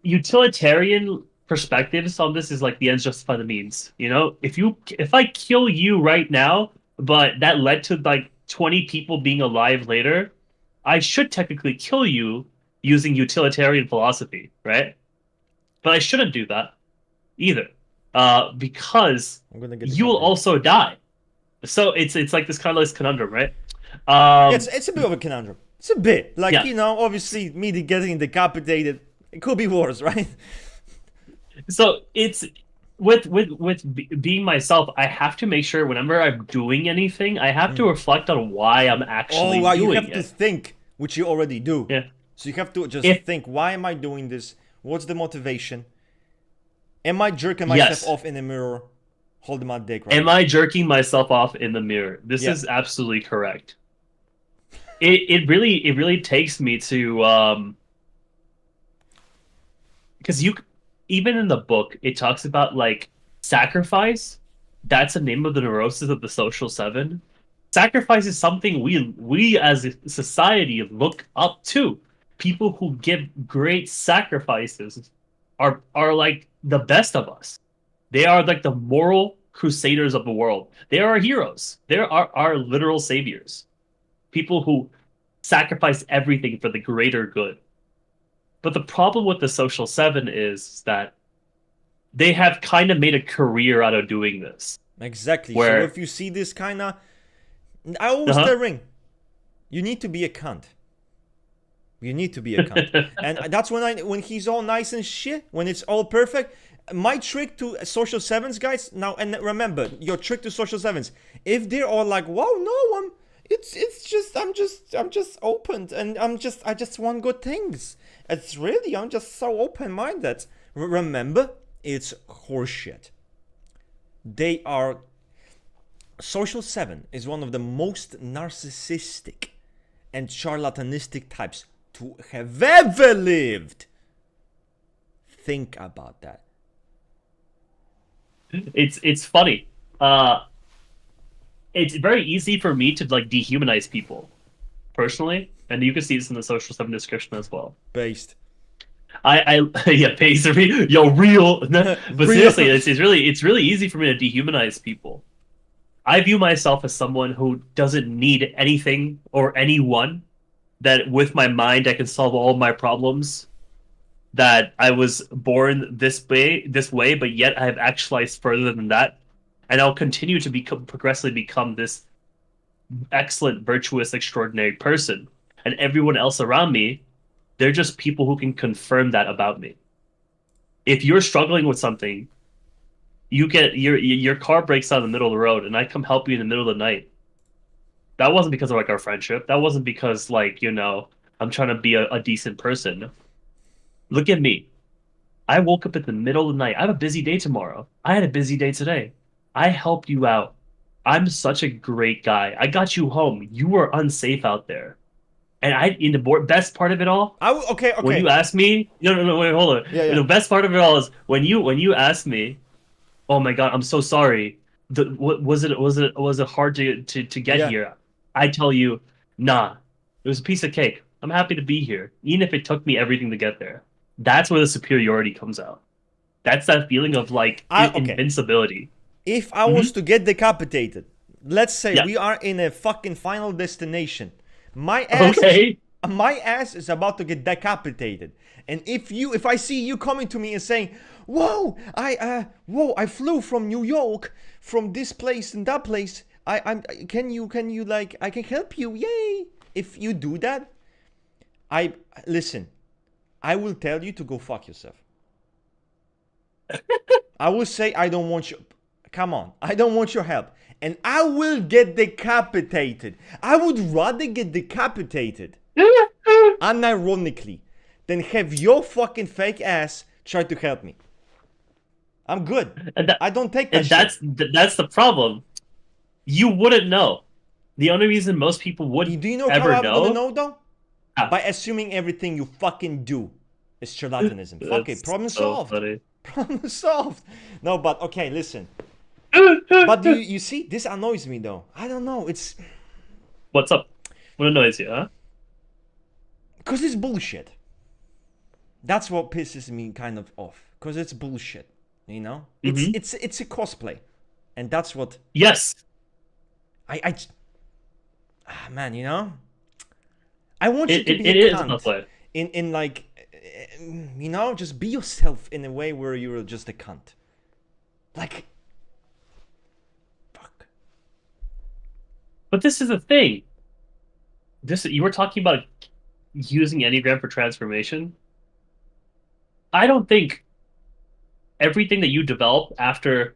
utilitarian perspectives on this is like the ends justify the means. If I kill you right now, but that led to like 20 people being alive later, I should technically kill you using utilitarian philosophy, right? But I shouldn't do that either, because I'm gonna get the you will copyright. also die. So it's like this kind of this conundrum, right? Yeah, it's a bit of a conundrum. It's a bit. Like, Yeah. obviously me getting decapitated, it could be worse, right? So it's being myself, I have to make sure whenever I'm doing anything, I have to reflect on why I'm Oh actually wow, you doing have to it. think, which you already do. Yeah. So you have to just If think, why am I doing this? What's the motivation? Am I jerking myself yes, off in the mirror, holding my dick right am now? I jerking myself off in the mirror? This Yeah. is absolutely correct. It really takes me to because you even in the book it talks about like sacrifice. That's the name of the neurosis of the social 7. Sacrifice is something we as a society look up to. People who give great sacrifices are like the best of us. They are like the moral crusaders of the world. They are our heroes. They are our literal saviors. People who sacrifice everything for the greater good. But the problem with the social 7 is that they have kind of made a career out of doing this. Exactly. So Where, if you see this kind of, I always uh tell Ring, you need to be a cunt. You need to be a cunt. And that's when he's all nice and shit, when it's all perfect, my trick to social sevens, guys, now, and remember, your trick to social sevens, if they're all like, wow, no, I'm just open, and I just want good things. I'm just so open-minded. Remember, it's horseshit. They are, social seven is one of the most narcissistic and charlatanistic types to have ever lived. Think about that. It's funny. It's very easy for me to like dehumanize people, personally, and you can see this in the social seven description as well. Based. I yeah, based. Yo, real. But Real. seriously, it's really easy for me to dehumanize people. I view myself as someone who doesn't need anything or anyone. That with my mind I can solve all my problems. That I was born this way, but yet I have actualized further than that, and I'll continue to progressively become this excellent, virtuous, extraordinary person. And everyone else around me, they're just people who can confirm that about me. If you're struggling with something, you get your car breaks down in the middle of the road, and I come help you in the middle of the night. That wasn't because of like our friendship. That wasn't because like, you know, I'm trying to be a decent person. Look at me. I woke up in the middle of the night. I have a busy day tomorrow. I had a busy day today. I helped you out. I'm such a great guy. I got you home. You were unsafe out there. And in the best part of it all, Okay. when you asked me, no, wait, hold on. Yeah. The best part of it all is when you asked me, oh my God, I'm so sorry. Was it hard to get here? I tell you, nah, it was a piece of cake. I'm happy to be here, even if it took me everything to get there. That's where the superiority comes out. That's that feeling of like invincibility. If I was to get decapitated, let's say we are in a fucking final destination. My ass is about to get decapitated. And if I see you coming to me and saying, whoa, I flew from New York, from this place and that place. Can you like, I can help you, yay. If you do that, I will tell you to go fuck yourself. I will say, I don't want you, come on, I don't want your help. And I will get decapitated. I would rather get decapitated, unironically, than have your fucking fake ass try to help me. I'm good. I don't take that shit. That's the problem. You wouldn't know. The only reason most people wouldn't do you know ever how I know? wouldn't know though? By assuming everything you fucking do is charlatanism. Fuck it, problem solved. Funny. Problem solved. No, but okay, listen. But you see, this annoys me though. I don't know. It's what's up? What annoys you, huh? Because it's bullshit. That's what pisses me kind of off. Because it's bullshit. You know, it's a cosplay, and that's what. Yes. Man, you know, I want you to be a cunt. cosplay. In like, you know, just be yourself in a way where you're just a cunt. Like, fuck. But this is the thing. You were talking about using Enneagram for transformation. I don't think everything that you develop after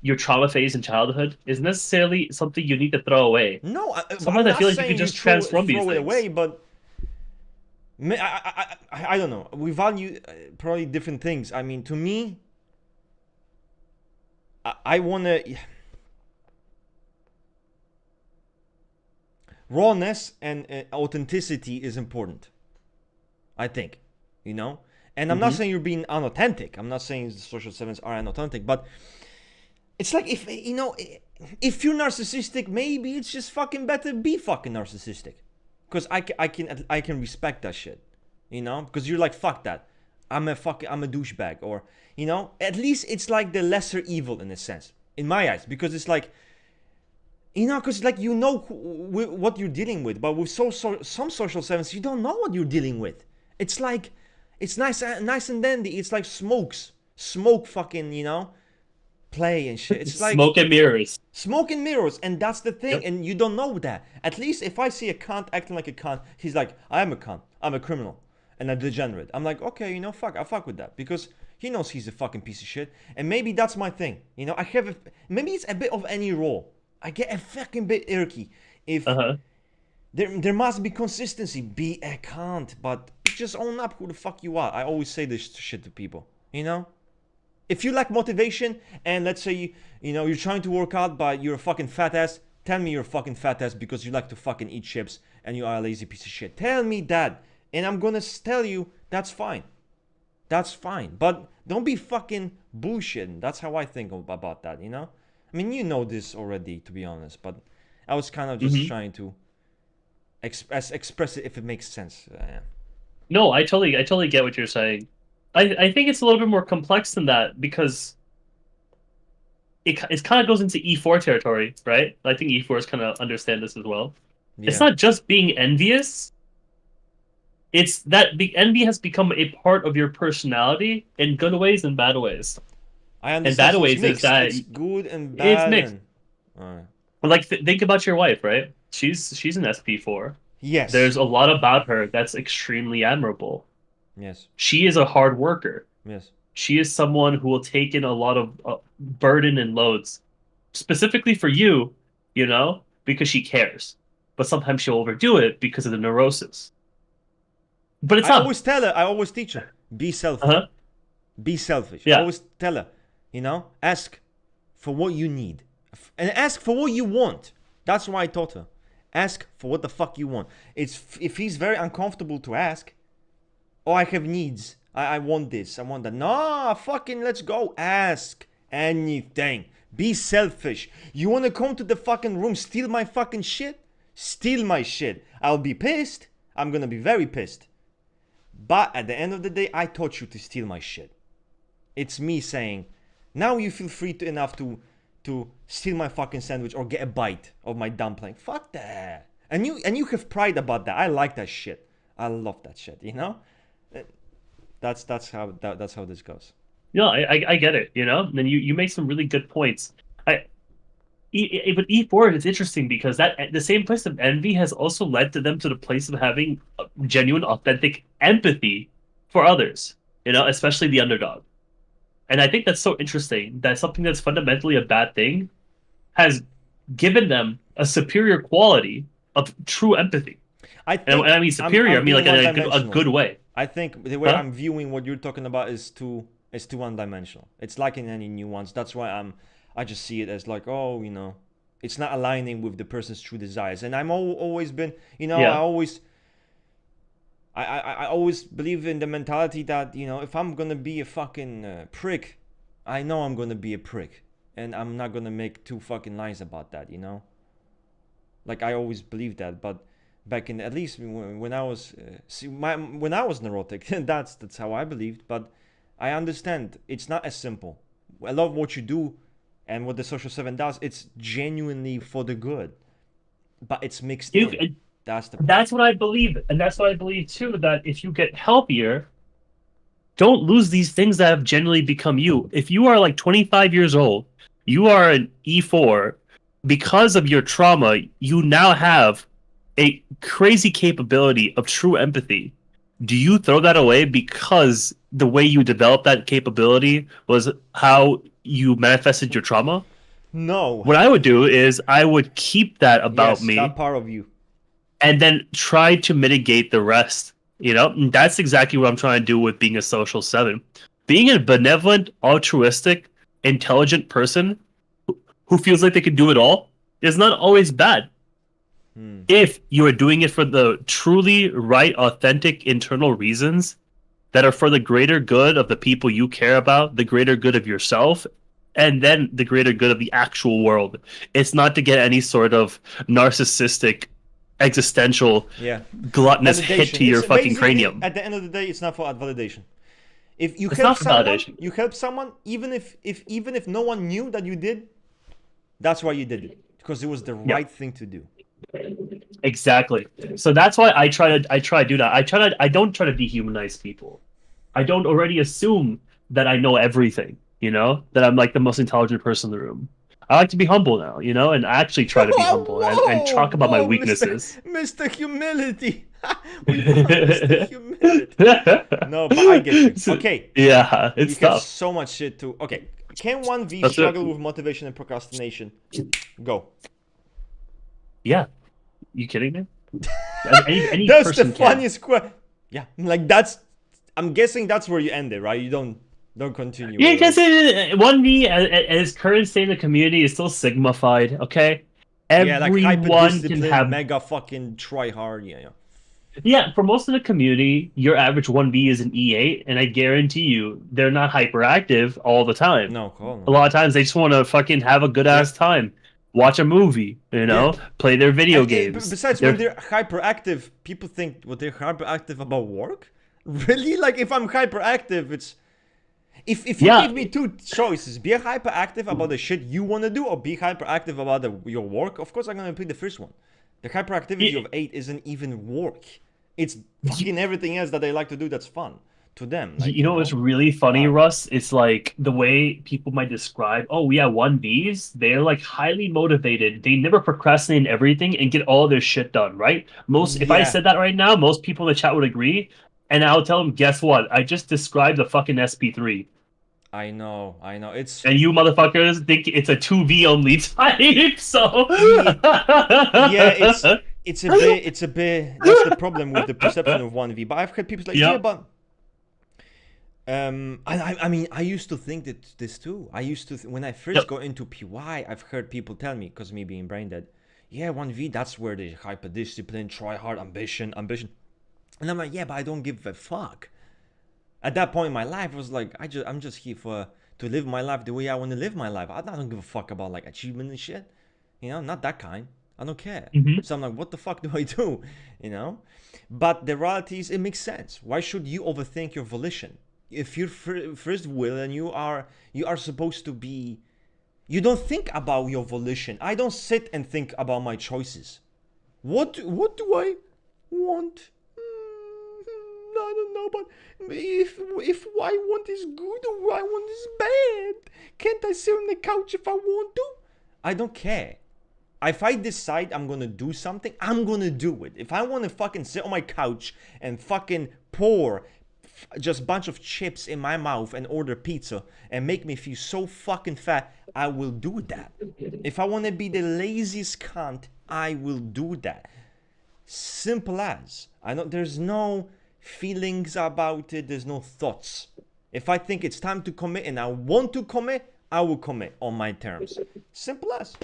your trauma phase in childhood is necessarily something you need to throw away. No, sometimes I feel like you can just transform these things. Throw it away, but I don't know. We value probably different things. I mean, to me, I want to rawness and authenticity is important, I think, you know. And I'm not saying you're being unauthentic. I'm not saying the social sevens are unauthentic, but it's like, if you know, if you're narcissistic, maybe it's just fucking better be fucking narcissistic, because I can respect that shit, you know, because you're like, fuck that, I'm a douchebag, or you know, at least it's like the lesser evil in a sense, in my eyes, because it's like, you know, because like, you know what you're dealing with, but with some social sevens, you don't know what you're dealing with. It's like, it's nice and dandy. It's like smoke fucking, you know, play and shit. It's like smoke and mirrors. Smoke and mirrors, and that's the thing. Yep. And you don't know that. At least if I see a cunt acting like a cunt, he's like, I am a cunt. I'm a criminal and a degenerate. I'm like, okay, you know, I fuck with that, because He knows he's a fucking piece of shit. And maybe that's my thing. You know, I have maybe it's a bit of any role. I get a fucking bit irky if there must be consistency. Be a cunt, but just own up who the fuck you are. I always say this shit to people. You know, if you lack motivation and let's say you know you're trying to work out but you're a fucking fat ass, tell me you're a fucking fat ass because you like to fucking eat chips and you are a lazy piece of shit. Tell me that, and I'm gonna tell you that's fine. That's fine, but don't be fucking bullshitting. That's how I think about that. You know, I mean you know this already to be honest, but I was kind of just trying to express it if it makes sense. No, I totally get what you're saying. I think it's a little bit more complex than that because it kind of goes into E4 territory, right? I think E4s kind of understand this as well. Yeah. It's not just being envious. It's that the envy has become a part of your personality in good ways and bad ways. I understand. And bad ways is that it's good and bad. It's mixed. And... Like think about your wife, right? She's an SP4. Yes. There's a lot about her that's extremely admirable. Yes. She is a hard worker. Yes. She is someone who will take in a lot of burden and loads, specifically for you, you know, because she cares. But sometimes she'll overdo it because of the neurosis. But it's I always tell her, I always teach her, be selfish. Be selfish. Yeah. I always tell her, you know, ask for what you need. And ask for what you want. That's why I taught her. Ask for what the fuck you want. It's if he's very uncomfortable to ask, oh, I have needs. I want this. I want that. No, fucking let's go. Ask anything. Be selfish. You want to come to the fucking room, steal my fucking shit? Steal my shit. I'll be pissed. I'm going to be very pissed. But at the end of the day, I taught you to steal my shit. It's me saying, now you feel free enough to steal my fucking sandwich or get a bite of my dumpling. Fuck that. And you have pride about that. I like that shit. I love that shit, you know? That's how this goes. No, I get it, you know? And then you make some really good points. But E4 is interesting because that the same place of envy has also led to them to the place of having genuine, authentic empathy for others, you know, especially the underdog. And I think that's so interesting that something that's fundamentally a bad thing has given them a superior quality of true empathy. And I mean superior, I mean like a good way. I think the way I'm viewing what you're talking about is too one-dimensional. It's like in any nuance. That's why I just see it as like, oh, you know, it's not aligning with the person's true desires. And I'm always been, you know, I always believe in the mentality that, you know, if I'm going to be a fucking prick, I know I'm going to be a prick. And I'm not going to make two fucking lies about that, you know? Like, I always believed that. But back in, at least when I was, when I was neurotic, that's how I believed. But I understand it's not as simple. I love what you do and what the Social 7 does. It's genuinely for the good. But it's mixed in. That's what I believe. And that's what I believe, too, that if you get healthier, don't lose these things that have genuinely become you. If you are like 25 years old, you are an E4, because of your trauma, you now have a crazy capability of true empathy. Do you throw that away because the way you developed that capability was how you manifested your trauma? No. What I would do is I would keep that about me. That part of you. And then try to mitigate the rest. You know, and that's exactly what I'm trying to do with being a social 7. Being a benevolent, altruistic, intelligent person who feels like they can do it all is not always bad. If you are doing it for the truly right, authentic internal reasons that are for the greater good of the people you care about, the greater good of yourself, and then the greater good of the actual world. It's not to get any sort of narcissistic, existential, gluttonous hit to your fucking cranium. At the end of the day, it's not for validation. If you you help someone, even if no one knew that you did, that's why you did it, because it was the right thing to do. Exactly. So that's why I try to do that. I don't try to dehumanize people. I don't already assume that I know everything, you know, that I'm like the most intelligent person in the room. I like to be humble now, you know, and I actually try to be humble and talk about my weaknesses. Mr. Humility. Mr. Humility. No, but I get you. Okay. Yeah, We it's have tough. so much shit to. Okay. Can 1V That's struggle it. with motivation and procrastination? Go. Yeah, you kidding me? Any That's the person can. funniest question. Yeah, like that's. I'm guessing that's where you end it, right? You don't continue Yeah, with it, right? because 1V at his current state in the community is still sigmified. Okay, Yeah, like hyper everyone can disciplined, have. mega fucking try hard. Yeah, yeah. Yeah, for most of the community, your average 1V is an E8, and I guarantee you they're not hyperactive all the time. No, call A no. lot of times they just want to fucking have a good Yeah, ass time, watch a movie, yeah. play their video And games. besides, when They're they're hyperactive, people think what they're hyperactive about work. Really? Like if I'm hyperactive, it's if you yeah, give me two choices, be hyperactive about the shit you want to do, or be hyperactive about your work. Of course, I'm gonna pick the first one. The hyperactivity of 8 isn't even work. It's fucking everything else that they like to do that's fun to them. Like you know what's really funny, why? Russ? It's like the way people might describe, oh yeah, 1Vs, they're like highly motivated. They never procrastinate everything and get all their shit done, right? If I Yeah, said that right now, most people in the chat would agree. And I'll tell them, guess what? I just described the fucking SP3. I know, I know. It's And you motherfuckers think it's a 2V only type, so yeah, yeah, it's a bit. That's the problem with the perception of 1V. But I've heard people like, yeah, yep. but I mean, I used to think that this too. I used to when I first Yep. got into PY, I've heard people tell me, because me being brain dead, yeah, 1V, that's where the hyper discipline, try hard, ambition. And I'm like, yeah, but I don't give a fuck. At that point in my life, I was like, I'm just here to live my life the way I want to live my life. I don't give a fuck about like achievement and shit. You know, not that kind. I don't care. Mhm. So I'm like, what the fuck do I do? You know? But the reality is, it makes sense. Why should you overthink your volition? If you're first will and you are supposed to be, you don't think about your volition. I don't sit and think about my choices. What do I want? I don't know, but if what I want is good or what I want is bad, can't I sit on the couch if I want to? I don't care. If I decide I'm gonna do something, I'm gonna do it. If I want to fucking sit on my couch and fucking pour just a bunch of chips in my mouth and order pizza and make me feel so fucking fat, I will do that. If I want to be the laziest cunt, I will do that. Simple as. I know there's no feelings about it, there's no thoughts. If I think it's time to commit and I want to commit, I will commit on my terms. Simple as.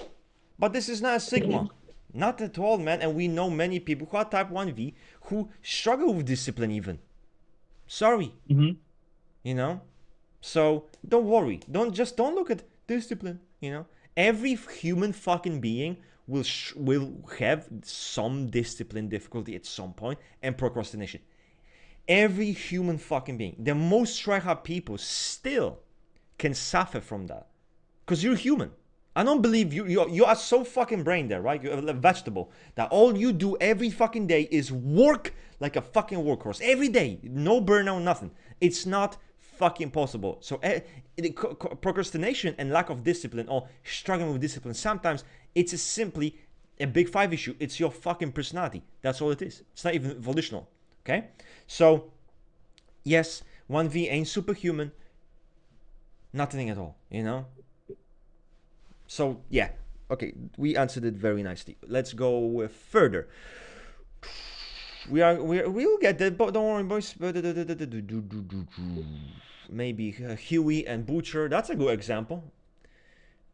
But this is not a sigma. Not at all, man. And we know many people who are type 1V who struggle with discipline even. Sorry. Mhm. You know? So don't worry. Don't look at discipline, you know? Every human fucking being will have some discipline difficulty at some point and procrastination. Every human fucking being. The most try-hard people still can suffer from that. Because you're human. I don't believe you are so fucking brain dead, right? You're a vegetable. That all you do every fucking day is work like a fucking workhorse. Every day. No burnout, nothing. It's not fucking possible. So procrastination and lack of discipline, or struggling with discipline, sometimes it's simply a big 5 issue. It's your fucking personality. That's all it is. It's not even volitional. Okay? So, yes, 1V ain't superhuman. Nothing at all, you know? So, yeah. Okay, we answered it very nicely. Let's go further. We'll get there, but don't worry, boys. Maybe Huey and Butcher. That's a good example.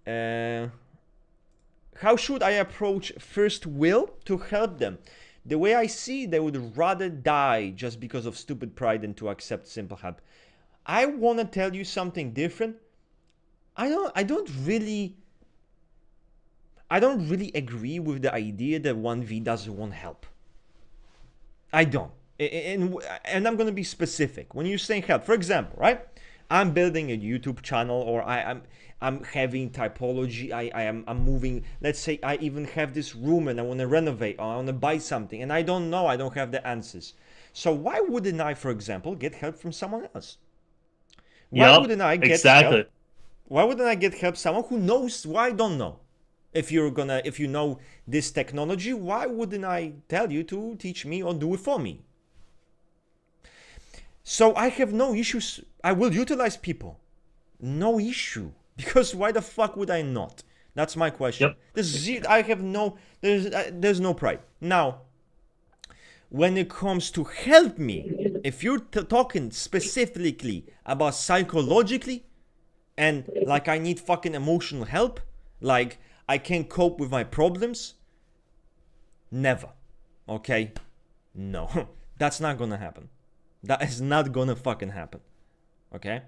How should I approach first will to help them? The way I see, they would rather die just because of stupid pride than to accept simple help. I want to tell you something different. I don't really agree with the idea that 1V doesn't want help. I don't. And I'm going to be specific. When you're saying help, for example, right? I'm building a YouTube channel, or I'm having typology. I'm moving. Let's say I even have this room and I want to renovate, or I want to buy something, and I don't know. I don't have the answers. So why wouldn't I, for example, get help from someone else? Why wouldn't I get help? Why wouldn't I get help someone who knows what I don't know? If you know this technology, why wouldn't I tell you to teach me or do it for me? So I have no issues. I will utilize people. No issue. Because why the fuck would I not? That's my question. Yep. I have no, there's no pride. Now, when it comes to help me, if you're talking specifically about psychologically, and like I need fucking emotional help, like I can't cope with my problems, never. Okay? No. That's not gonna happen. That is not gonna fucking happen. Okay?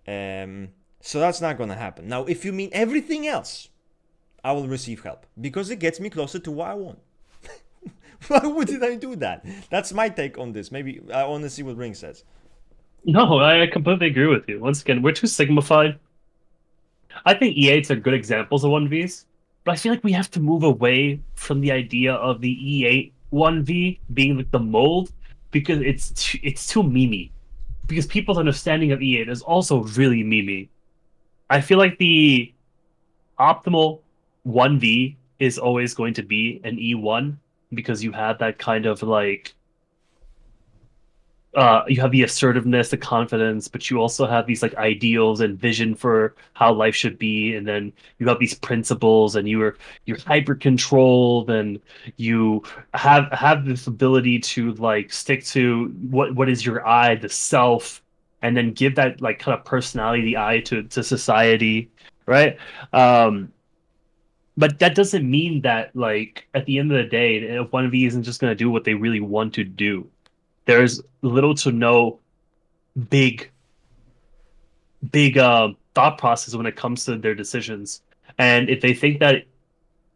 So that's not gonna happen. Now, if you mean everything else, I will receive help because it gets me closer to what I want. Why wouldn't I do that? That's my take on this. Maybe I want to see what Ring says. No, I completely agree with you. Once again, we're too sigmified. I think E8s are good examples of 1Vs, but I feel like we have to move away from the idea of the E8 1V being like the mold because it's too memey. Because people's understanding of E8 is also really memey. I feel like the optimal 1V is always going to be an E1 because you have that kind of like you have the assertiveness, the confidence, but you also have these like ideals and vision for how life should be, and then you have these principles, and you're hyper controlled, and you have this ability to like stick to what is your I, the self, and then give that like kind of personality, the I to society, right? But that doesn't mean that like at the end of the day, if 1V isn't just going to do what they really want to do. There's little to no big thought process when it comes to their decisions. And if they think that,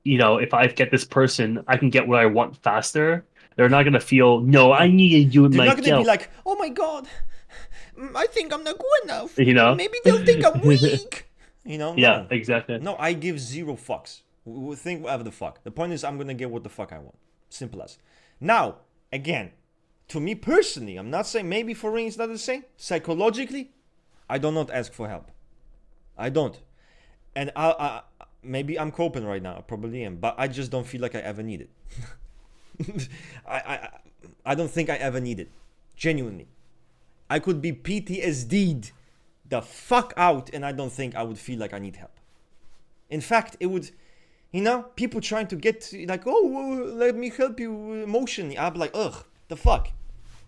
if I get this person, I can get what I want faster, they're not gonna feel, no, I No. needed you in They're my not gonna be guilt. like, oh my god, I think I'm not good enough. You know? Maybe they'll think I'm weak. Yeah, No. exactly. No, I give zero fucks. Think whatever the fuck. The point is, I'm gonna get what the fuck I want. Simple as. Now, again, to me personally, I'm not saying maybe for Ring it's not the same. Psychologically, I do not ask for help. I don't. And I maybe I'm coping right now. I probably am, but I just don't feel like I ever need it. I don't think I ever need it. Genuinely. I could be PTSD'd the fuck out, and I don't think I would feel like I need help. In fact, it would, people trying to get like, oh, let me help you emotionally. I'd be like, ugh, the fuck.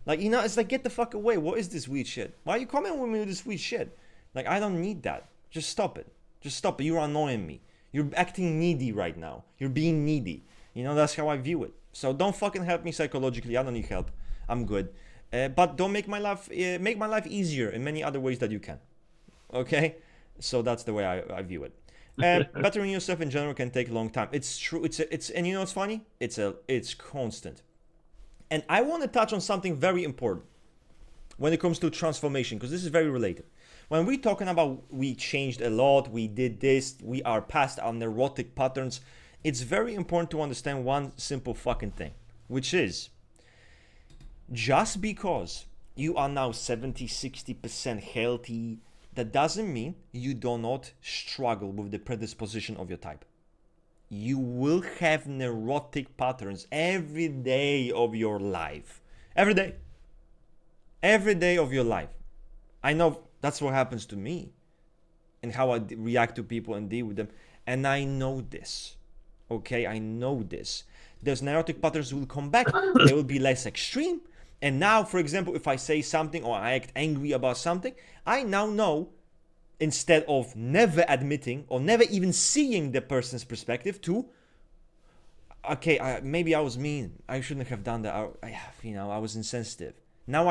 Like, it's like, get the fuck away. What is this weird shit? Why are you coming with me with this weird shit? Like, I don't need that. Just stop it. Just stop it. You're annoying me. You're acting needy right now. You're being needy. That's how I view it. So don't fucking help me psychologically. I don't need help. I'm good. But don't make my life easier in many other ways that you can. Okay? So that's the way I view it. Bettering yourself in general can take a long time. It's true. It's and you know what's funny? It's constant. And I want to touch on something very important when it comes to transformation, because this is very related. When we're talking about we changed a lot, we did this, we are past our neurotic patterns, it's very important to understand one simple fucking thing, which is just because you are now 70-60% healthy, that doesn't mean you do not struggle with the predisposition of your type. You will have neurotic patterns every day of your life. Every day. Every day of your life. I know that's what happens to me and how I react to people and deal with them. And I know this. Okay, I know this. Those neurotic patterns will come back. They will be less extreme. And now, for example, if I say something or I act angry about something, I now know, instead of never admitting or never even seeing the person's perspective, to, okay, maybe I was mean. I shouldn't have done that. I was insensitive. Now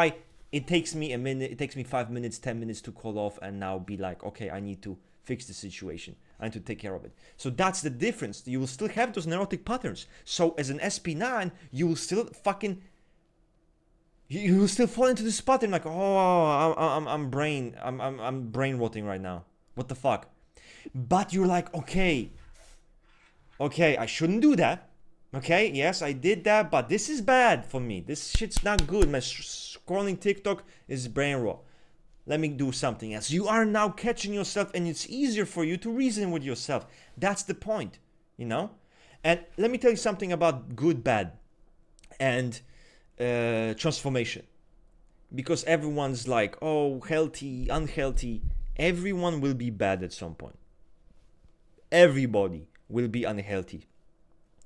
it takes me a minute. It takes me 5 minutes, 10 minutes to call off and now be like, okay, I need to fix the situation. I need to take care of it. So that's the difference. You will still have those neurotic patterns. So as an SP9, you will still fucking, you will still fall into this pattern like, oh, I'm brain rotting right now. What the fuck? But you're like, okay, I shouldn't do that. Okay, yes, I did that, but this is bad for me. This shit's not good. My scrolling TikTok is brain rot. Let me do something else. You are now catching yourself, and it's easier for you to reason with yourself. That's the point, And let me tell you something about good, bad, and transformation. because everyone's like, oh, healthy, unhealthy. Everyone will be bad at some point. Everybody will be unhealthy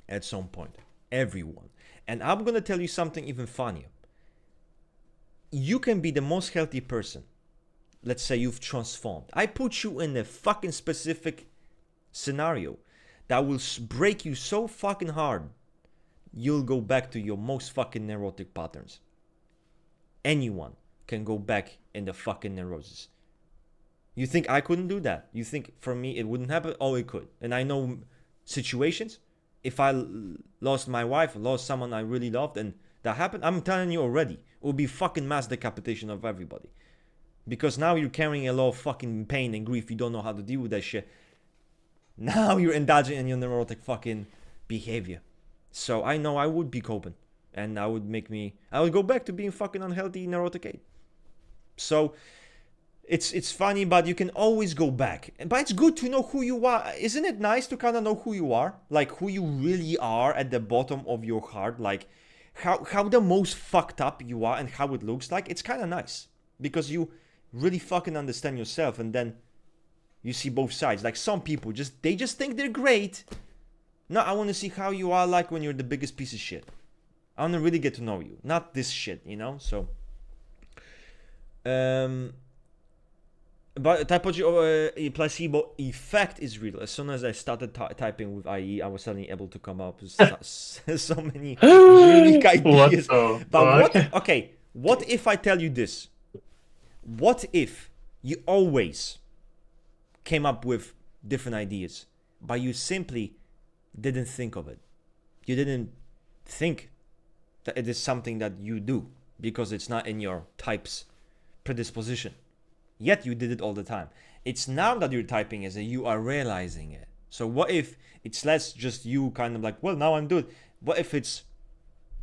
at some point. Everyone. And I'm going to tell you something even funnier. You can be the most healthy person. Let's say you've transformed. I put you in a fucking specific scenario that will break you so fucking hard, you'll go back to your most fucking neurotic patterns. Anyone can go back in the fucking neurosis. You think I couldn't do that? You think for me it wouldn't happen? Oh, it could. And I know situations. If I lost my wife, lost someone I really loved, and that happened, I'm telling you already, it will be fucking mass decapitation of everybody. Because now you're carrying a lot of fucking pain and grief. You don't know how to deal with that shit. Now you're indulging in your neurotic fucking behavior. So I know I would be coping. And I would go back to being fucking unhealthy neurotic 8. So it's funny, but you can always go back. But it's good to know who you are. Isn't it nice to kind of know who you are? Like who you really are at the bottom of your heart. Like how the most fucked up you are and how it looks like. It's kind of nice. Because you really fucking understand yourself, and then you see both sides. Like some people they just think they're great. No, I want to see how you are like when you're the biggest piece of shit. I want to really get to know you, not this shit, you know. So, but typology placebo effect is real. As soon as I started typing with IE, I was suddenly able to come up with so many unique ideas. What if I tell you this? What if you always came up with different ideas, but you simply didn't think of it? You didn't think that it is something that you do because it's not in your type's predisposition. Yet you did it all the time. It's now that you're typing as you are realizing it. So what if it's less just you kind of like, well, now I'm doing it. What if it's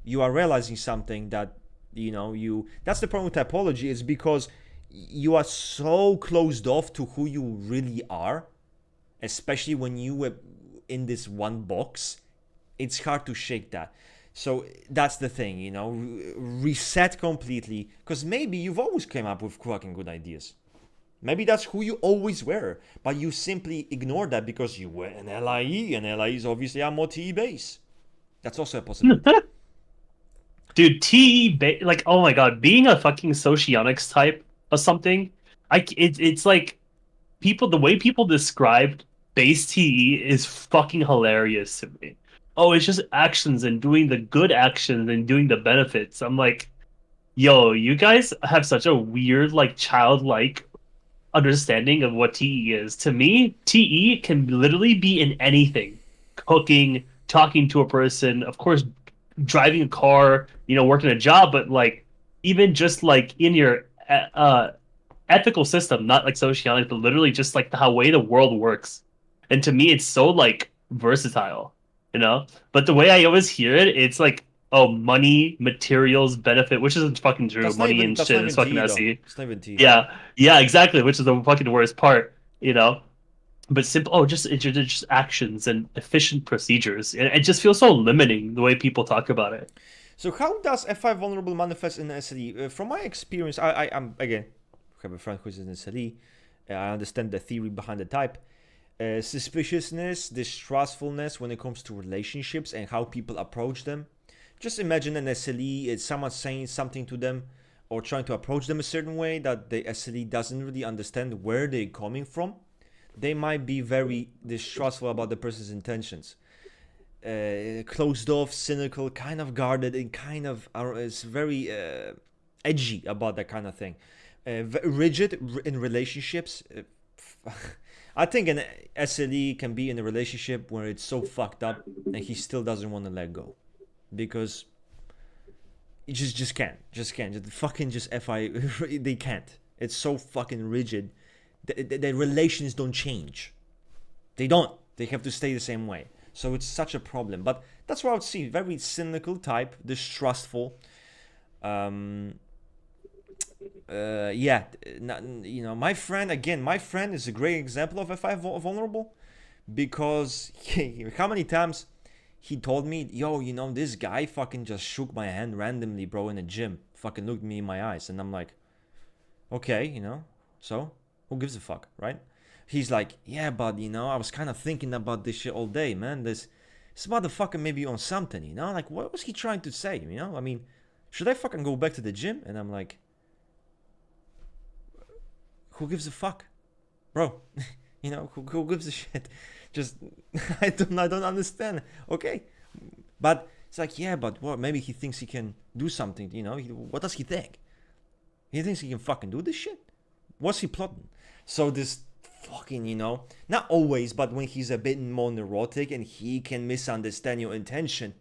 you are realizing something that, that's the problem with typology, is because you are so closed off to who you really are, especially when you were in this one box. It's hard to shake that. So that's the thing, reset completely, because maybe you've always came up with fucking good ideas. Maybe that's who you always were, but you simply ignored that because you were an LIE, and LIEs obviously are more TE base. That's also a possibility. Dude, like, oh my god, being a fucking Socionics type or something, it's like the way people described base TE is fucking hilarious to me. Oh, it's just actions and doing the good actions and doing the benefits. I'm like, yo, you guys have such a weird, like, childlike understanding of what TE is. To me, TE can literally be in anything. Cooking, talking to a person, of course, driving a car, working a job, but like even just like in your ethical system, not like sociology, but literally just like the way the world works. And to me, it's so like versatile, But the way I always hear it, it's like, oh, money, materials, benefit, which isn't fucking true. That's money and shit is fucking messy. It's not even tea. Yeah, exactly. Which is the fucking worst part, But simple, just actions and efficient procedures. It just feels so limiting the way people talk about it. So how does F5 vulnerable manifest in SLE? From my experience, I'm again have a friend who's in SLE. I understand the theory behind the type. Suspiciousness, distrustfulness when it comes to relationships and how people approach them. Just imagine an SLE, it's someone saying something to them or trying to approach them a certain way that the SLE doesn't really understand where they're coming from. They might be very distrustful about the person's intentions. Closed off, cynical, kind of guarded, and kind of is very edgy about that kind of thing. Rigid in relationships. I think an SLE can be in a relationship where it's so fucked up and he still doesn't want to let go. Because you just can't. Just fucking FI, they can't. It's so fucking rigid. The relations don't change. They don't. They have to stay the same way. So it's such a problem. But that's what I would see. Very cynical type, distrustful. My friend is a great example of FI vulnerable, because how many times he told me, yo, this guy fucking just shook my hand randomly, bro, in a gym fucking looked me in my eyes, and I'm like, okay, you know, so who gives a fuck, right? He's like, yeah, but you know, I was kind of thinking about this shit all day, man. This motherfucker may be on something, you know? Like, what was he trying to say, you know? I mean, should I fucking go back to the gym? And I'm like, who gives a fuck, bro? You know, who gives a shit? Just, I don't understand. Okay, but it's like, yeah, but what? Maybe he thinks he can do something, you know? What does he think? He thinks he can fucking do this shit? What's he plotting? So this fucking, you know, not always, but when he's a bit more neurotic and he can misunderstand your intention,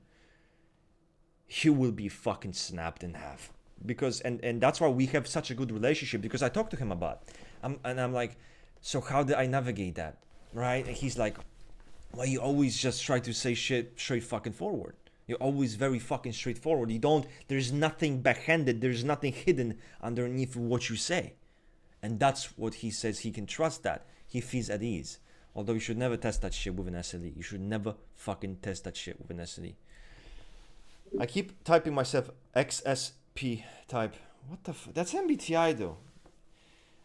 he will be fucking snapped in half. Because, and that's why we have such a good relationship, because I talk to him about it. I'm like, so how did I navigate that, right? And he's like, well, you always just try to say shit straight fucking forward. You're always very fucking straightforward. There's nothing backhanded, there's nothing hidden underneath what you say. And that's what he says, he can trust that. He feels at ease. Although you should never test that shit with an SLE. You should never fucking test that shit with an SLE. I keep typing myself XSP type. What the that's MBTI though.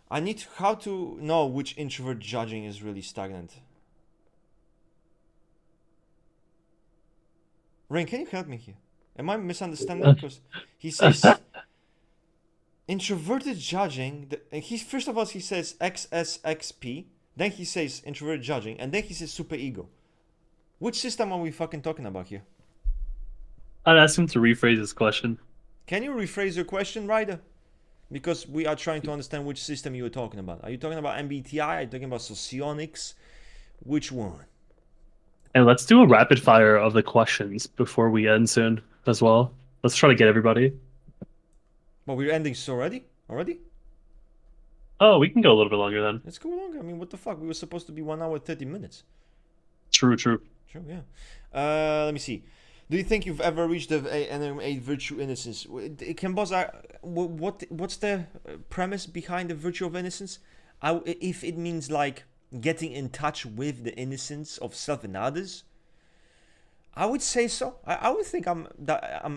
I need how to know which introvert judging is really stagnant. Rain, can you help me here? Am I misunderstanding? Because he says introverted judging. First of all he says XSXP, then he says introverted judging, and then he says super ego. Which system are we fucking talking about here? I'd ask him to rephrase his question. Can you rephrase your question, Ryder? Because we are trying to understand which system you were talking about. Are you talking about MBTI? Are you talking about Socionics? Which one? And let's do a rapid fire of the questions before we end soon as well. Let's try to get everybody. But we're ending so already? Already? Oh, we can go a little bit longer then. Let's go longer. I mean, what the fuck? We were supposed to be 1 hour 30 minutes. True. True, yeah. Let me see. Do you think you've ever reached the Enneagram 8 virtue innocence? What's the premise behind the virtue of innocence? If it means like getting in touch with the innocence of self and others, I would say so. I would think I'm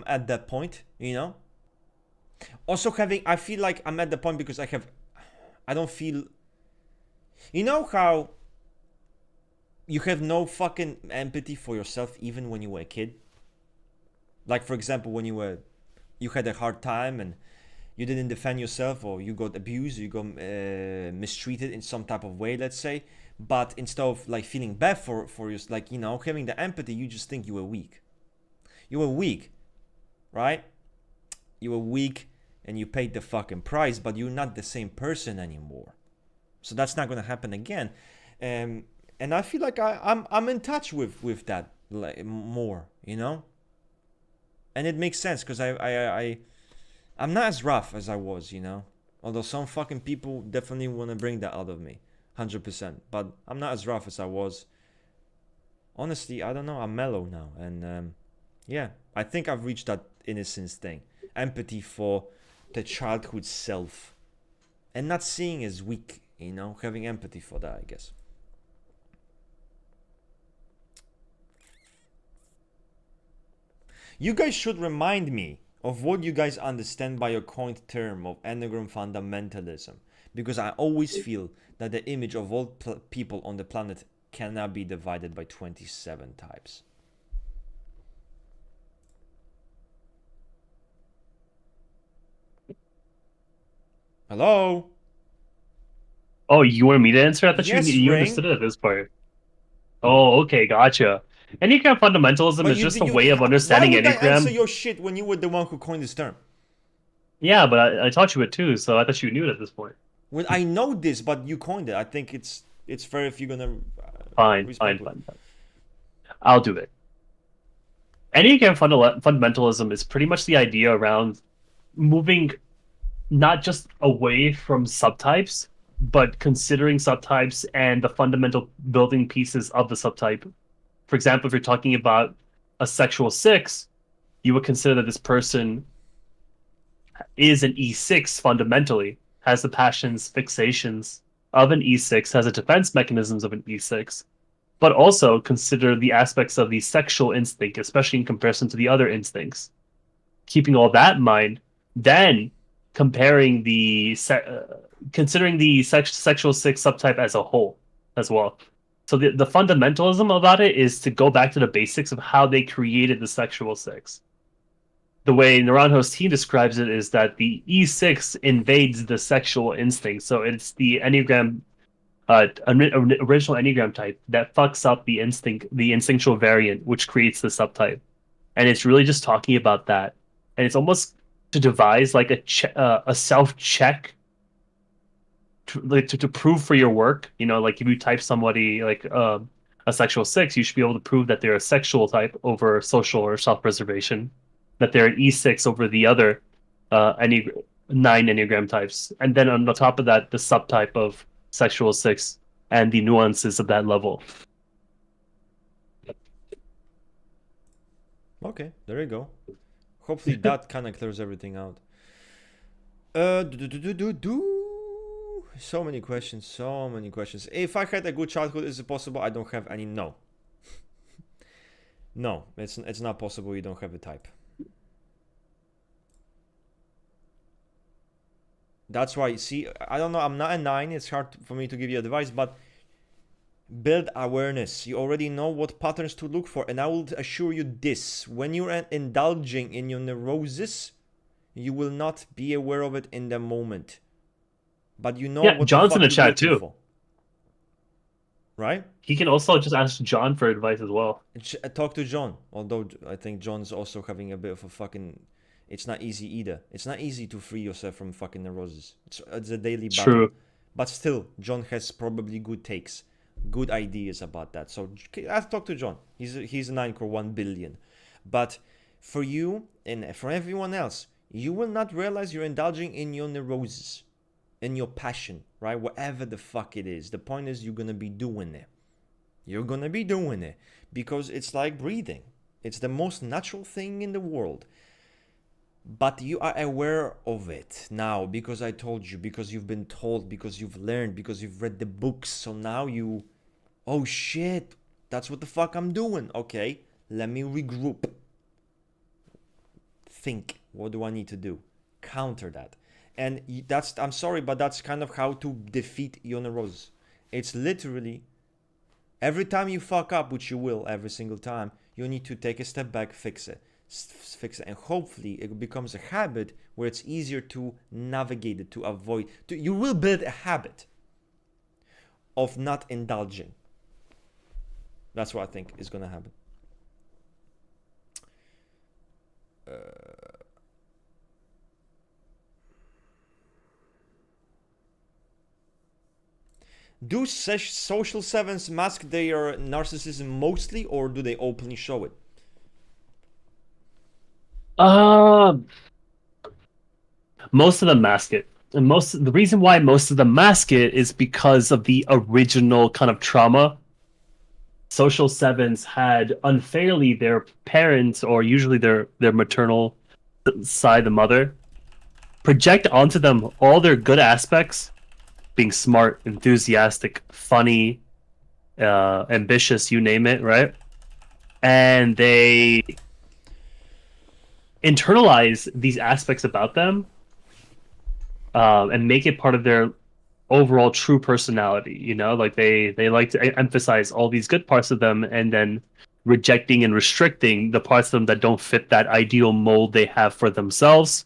at that point, you know. Also I feel like I'm at the point because I don't feel, you know how you have no fucking empathy for yourself even when you were a kid. Like, for example, when you had a hard time and you didn't defend yourself, or you got abused, or you got mistreated in some type of way, let's say. But instead of like feeling bad for you, like, you know, having the empathy, you just think you were weak. You were weak, right? You were weak and you paid the fucking price, but you're not the same person anymore. So that's not gonna happen again. And I feel like I'm in touch with that like, more, you know. And it makes sense because I'm not as rough as I was, you know. Although some fucking people definitely want to bring that out of me, 100%. But I'm not as rough as I was. Honestly, I don't know. I'm mellow now, and yeah, I think I've reached that innocence thing, empathy for the childhood self, and not seeing as weak, you know, having empathy for that, I guess. You guys should remind me of what you guys understand by your coined term of Enneagram fundamentalism, because I always feel that the image of all people on the planet cannot be divided by 27 types. Hello? Oh, you wanted me to answer? I thought Yes, you Ring. understood it at this part. Oh, okay, gotcha. Enneagram fundamentalism is just a way of understanding Why would I answer Enneagram. your shit when you were the one who coined this term? Yeah, but I taught you it too, so I thought you knew it at this point. Well, I know this, but you coined it. I think it's fair if you're gonna Fine. I'll do it. Enneagram fundamentalism is pretty much the idea around moving not just away from subtypes, but considering subtypes and the fundamental building pieces of the subtype. For example, if you're talking about a sexual 6, you would consider that this person is an E6 fundamentally, has the passions, fixations of an E6, has the defense mechanisms of an E6, but also consider the aspects of the sexual instinct, especially in comparison to the other instincts. Keeping all that in mind, then comparing considering the sexual six subtype as a whole as well. So the fundamentalism about it is to go back to the basics of how they created the sexual six. The way Naranjo's team describes it is that the E6 invades the sexual instinct. So it's the Enneagram, original Enneagram type that fucks up the instinctual variant, which creates the subtype. And it's really just talking about that. And it's almost to devise like a self check to prove for your work. You know, like if you type somebody like a sexual six, you should be able to prove that they're a sexual type over social or self-preservation, that they're an E6 over the other 9 Enneagram types, and then on the top of that, the subtype of sexual six and the nuances of that level. Okay, there you go. Hopefully that kind of clears everything out. So many questions. If I had a good childhood, is it possible I don't have any? No. No, it's not possible you don't have a type. That's why, see, I don't know, I'm not a 9, it's hard for me to give you advice, but build awareness. You already know what patterns to look for, and I will assure you this: when you're indulging in your neurosis, you will not be aware of it in the moment. But you know what John's in the chat looking too. for. Right? He can also just ask John for advice as well. Talk to John, although I think John's also having a bit of a fucking... It's not easy either. It's not easy to free yourself from fucking neurosis. It's a daily battle. True. But still, John has probably good takes, good ideas about that. So I'll talk to John. He's a 9 core 1 billion. But for you and for everyone else, you will not realize you're indulging in your neurosis, in your passion, right? Whatever the fuck it is. The point is you're going to be doing it. You're going to be doing it because it's like breathing. It's the most natural thing in the world. But you are aware of it now because I told you, because you've been told, because you've learned, because you've read the books. So now you, oh shit, that's what the fuck I'm doing. Okay, let me regroup. Think, what do I need to do? Counter that. And that's, I'm sorry, but that's kind of how to defeat your neurosis. It's literally, every time you fuck up, which you will every single time, you need to take a step back, fix it, and hopefully it becomes a habit where it's easier to navigate it, to avoid. You will build a habit of not indulging. That's what I think is going to happen. Do social sevens mask their narcissism mostly, or do they openly show it? Most of them mask it. And the reason why most of them mask it is because of the original kind of trauma. Social sevens had unfairly their parents, or usually their maternal side, the mother, project onto them all their good aspects, being smart, enthusiastic, funny, ambitious, you name it, right? And they internalize these aspects about them and make it part of their overall true personality. You know, like they like to emphasize all these good parts of them and then rejecting and restricting the parts of them that don't fit that ideal mold they have for themselves.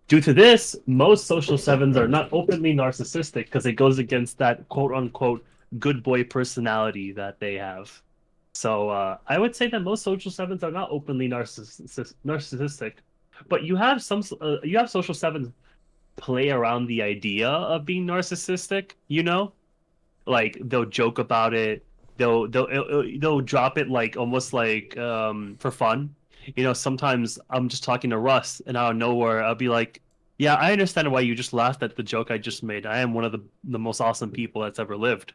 Due to this, most social sevens are not openly narcissistic because it goes against that quote-unquote good boy personality that they have. So I would say that most social sevens are not openly narcissistic, but you have social sevens play around the idea of being narcissistic. You know, like they'll joke about it. They'll drop it like almost like for fun. You know, sometimes I'm just talking to Russ, and out of nowhere, I'll be like, "Yeah, I understand why you just laughed at the joke I just made. I am one of the most awesome people that's ever lived,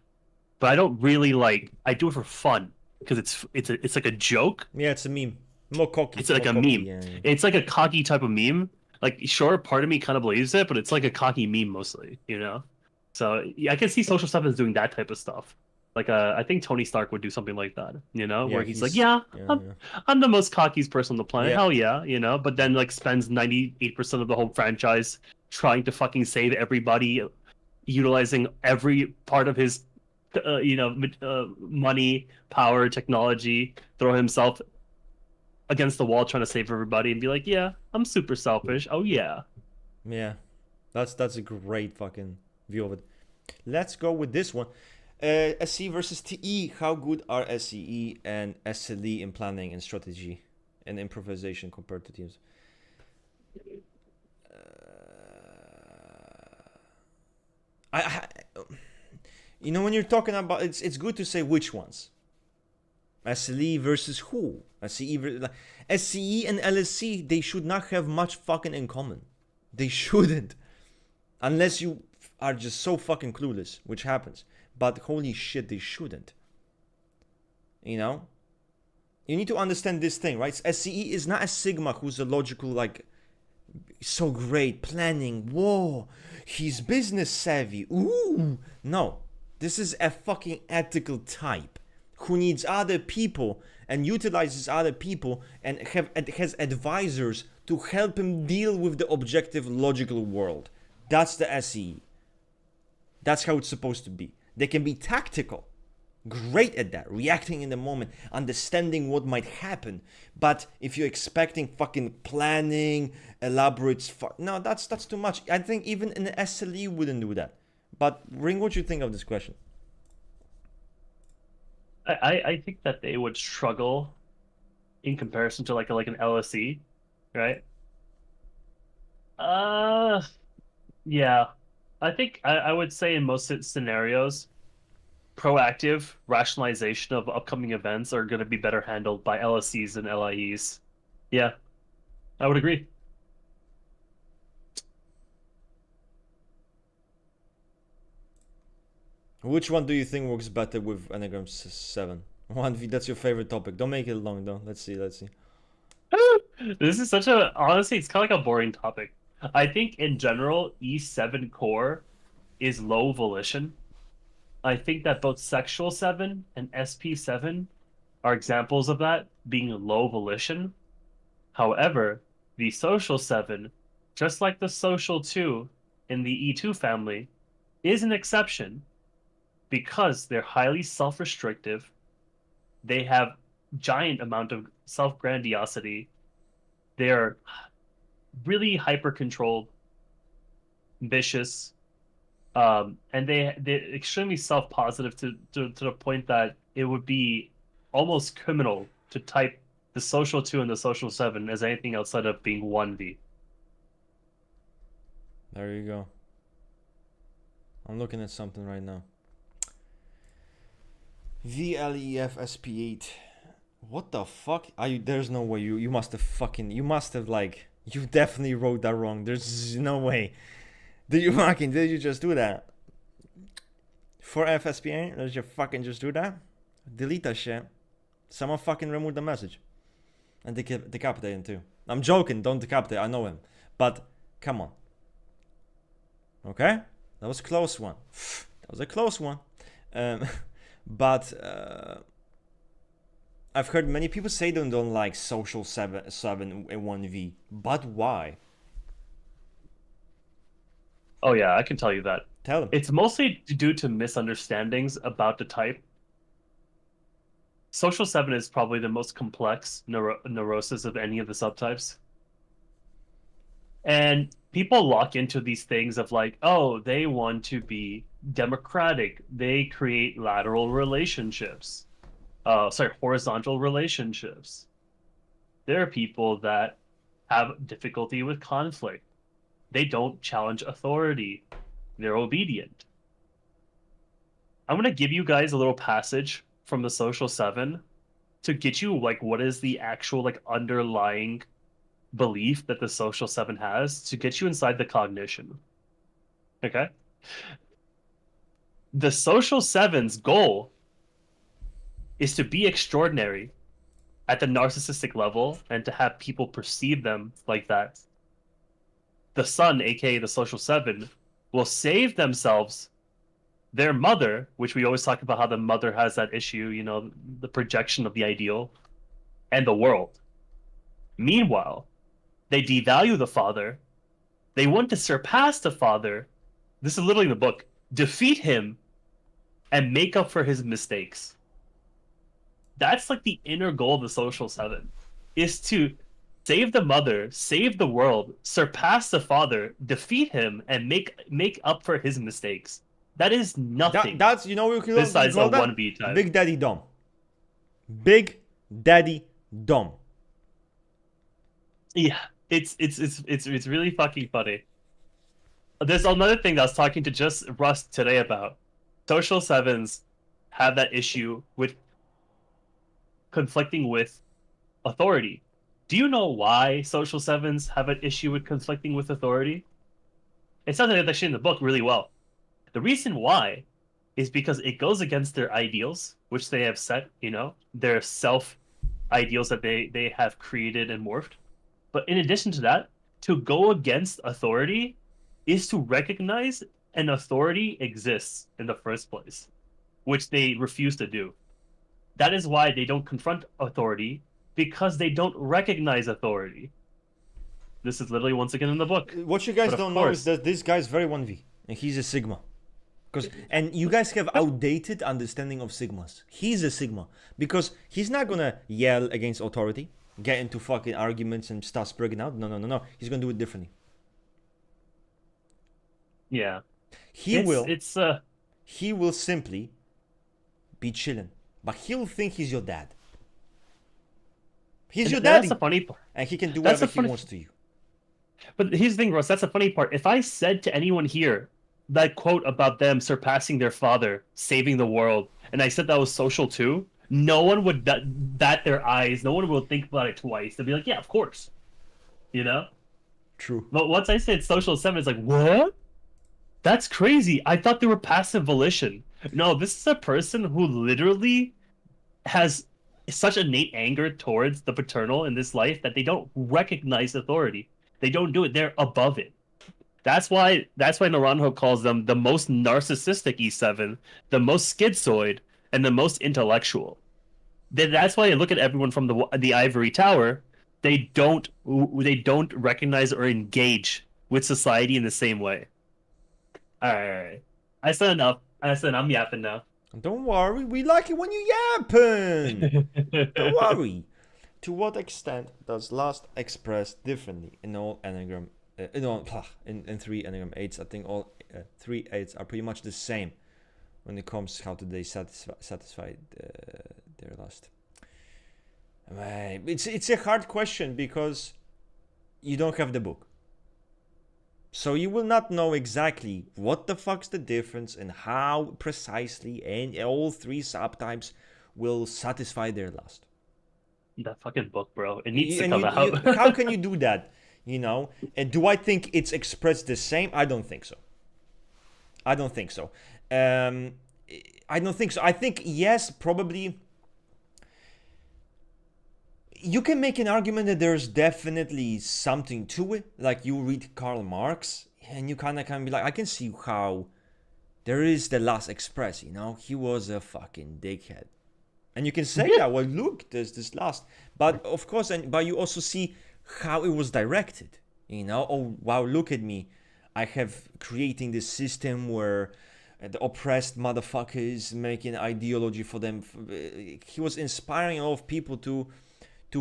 but I don't really like. I do it for fun because it's like a joke. Yeah, it's a meme. More cocky. It's like a meme. Yeah. It's like a cocky type of meme. Like, sure, part of me kind of believes it, but it's like a cocky meme mostly. You know, so yeah, I can see social stuff as doing that type of stuff. Like I think Tony Stark would do something like that, Yeah, where he's like, he's yeah, yeah, I'm, yeah. I'm the most cockiest person on the planet. Yeah. Hell yeah, but then like spends 98% of the whole franchise trying to fucking save everybody, utilizing every part of his, money, power, technology, throw himself against the wall trying to save everybody and be like, yeah, I'm super selfish. Oh yeah. Yeah. That's a great fucking view of it. Let's go with this one. SE versus TE. How good are SEE and SLE in planning and strategy and improvisation compared to teams? I when you're talking about it's good to say which ones. SLE versus who? SCE and LSC, they should not have much fucking in common. They shouldn't. Unless you are just so fucking clueless, which happens. But holy shit, they shouldn't. You need to understand this thing, right? SCE is not a Sigma who's a logical, like, so great, planning, whoa, he's business savvy, ooh. No, this is a fucking ethical type who needs other people and utilizes other people and has advisors to help him deal with the objective logical world. That's the SE. That's how it's supposed to be. They can be tactical, great at that, reacting in the moment, understanding what might happen. But if you're expecting fucking planning, elaborate, no, that's too much. I think even an SLE wouldn't do that. But Ring, what you think of this question? I think that they would struggle in comparison to like an LSE, right? Yeah. I think I would say in most scenarios, proactive rationalization of upcoming events are going to be better handled by LSEs and LIEs. Yeah, I would agree. Which one do you think works better with Enneagram 7? That's your favorite topic. Don't make it long though. Let's see. This is honestly, it's kind of like a boring topic. I think in general, E7 core is low volition. I think that both sexual 7 and SP7 are examples of that being low volition. However, the social 7, just like the social 2 in the E2 family, is an exception because they're highly self-restrictive. They have giant amount of self-grandiosity. They're really hyper-controlled, vicious, and they're extremely self-positive to the point that it would be almost criminal to type the social 2 and the social 7 as anything outside of being 1V. There you go. I'm looking at something right now. VLEF SP8. What the fuck? There's no way you must have like you definitely wrote that wrong. There's no way. Did you just do that? For FSPA, did you fucking just do that? Delete that shit. Someone fucking remove the message. And decapitate him too. I'm joking, don't decapitate, I know him. But come on. Okay? That was a close one. That was a close one. But I've heard many people say they don't like social 7 and 1V. But why? Oh yeah, I can tell you that. Tell them. It's mostly due to misunderstandings about the type. Social 7 is probably the most complex neurosis of any of the subtypes. And people lock into these things of like, oh, they want to be democratic. They create lateral relationships. Horizontal relationships. There are people that have difficulty with conflict. They don't challenge authority. They're obedient. I'm going to give you guys a little passage from the social 7 to get you like what is the actual like underlying belief that the social 7 has to get you inside the cognition. Okay? The social 7's goal is to be extraordinary at the narcissistic level and to have people perceive them like that. The sun, aka the social 7, will save themselves Their mother, which we always talk about how the mother has that issue, the projection of the ideal, and the world. Meanwhile, they devalue the father. They want to surpass the father. This is literally in the book. Defeat him and make up for his mistakes. That's like the inner goal of the social seven, is to save the mother, save the world, surpass the father, defeat him, and make up for his mistakes. That is nothing. That's, you know what you besides call a that? 1B type. Big Daddy Dom. Big Daddy Dom. Yeah, it's really fucking funny. There's another thing that I was talking to just Russ today about. Social sevens have that issue with conflicting with authority. Do you know why social sevens have an issue with conflicting with authority? It sounds like actually in the book really well. The reason why is because it goes against their ideals, which they have set, their self ideals that they have created and morphed. But in addition to that, to go against authority is to recognize an authority exists in the first place, which they refuse to do. That is why they don't confront authority, because they don't recognize authority. This is literally once again in the book. What you guys don't know is that this guy's very 1V, and he's a Sigma. And you guys have outdated understanding of Sigmas. He's a Sigma, because he's not gonna yell against authority, get into fucking arguments and start spreading out. No. He's gonna do it differently. Yeah. He will simply be chilling, but he'll think he's your dad. He's your daddy. That's the funny part. And he can do whatever he wants to you. But here's the thing, Russ, that's the funny part. If I said to anyone here that quote about them surpassing their father, saving the world, and I said that was social too, no one would bat their eyes. No one will think about it twice. They'll be like, yeah, of course. True. But once I said social seven, it's like, what? That's crazy. I thought they were passive volition. No, this is a person who literally has such innate anger towards the paternal in this life that they don't recognize authority. They don't do it. They're above it. That's why Naranjo calls them the most narcissistic E7, the most schizoid, and the most intellectual. That's why I look at everyone from the ivory tower. They don't recognize or engage with society in the same way. All right. I said enough. I'm yapping now. Don't worry, we like it when you yapping. Don't worry. To what extent does lust express differently in all Enneagram? In 3 Enneagram 8s, I think all 3 8s are pretty much the same when it comes to how do they satisfy their lust. It's a hard question because you don't have the book. So you will not know exactly what the fuck's the difference and how precisely and all 3 subtypes will satisfy their lust. That fucking book, bro. It needs to come out. How can you do that? And do I think it's expressed the same? I don't think so. I don't think so. I think, yes, probably. You can make an argument that there's definitely something to it. Like you read Karl Marx and you kind of can be like, I can see how there is the lust express, he was a fucking dickhead. And you can say that, well, look, there's this lust. But of course, but you also see how it was directed, oh, wow, look at me. I have creating this system where the oppressed motherfuckers making ideology for them. He was inspiring a lot of people to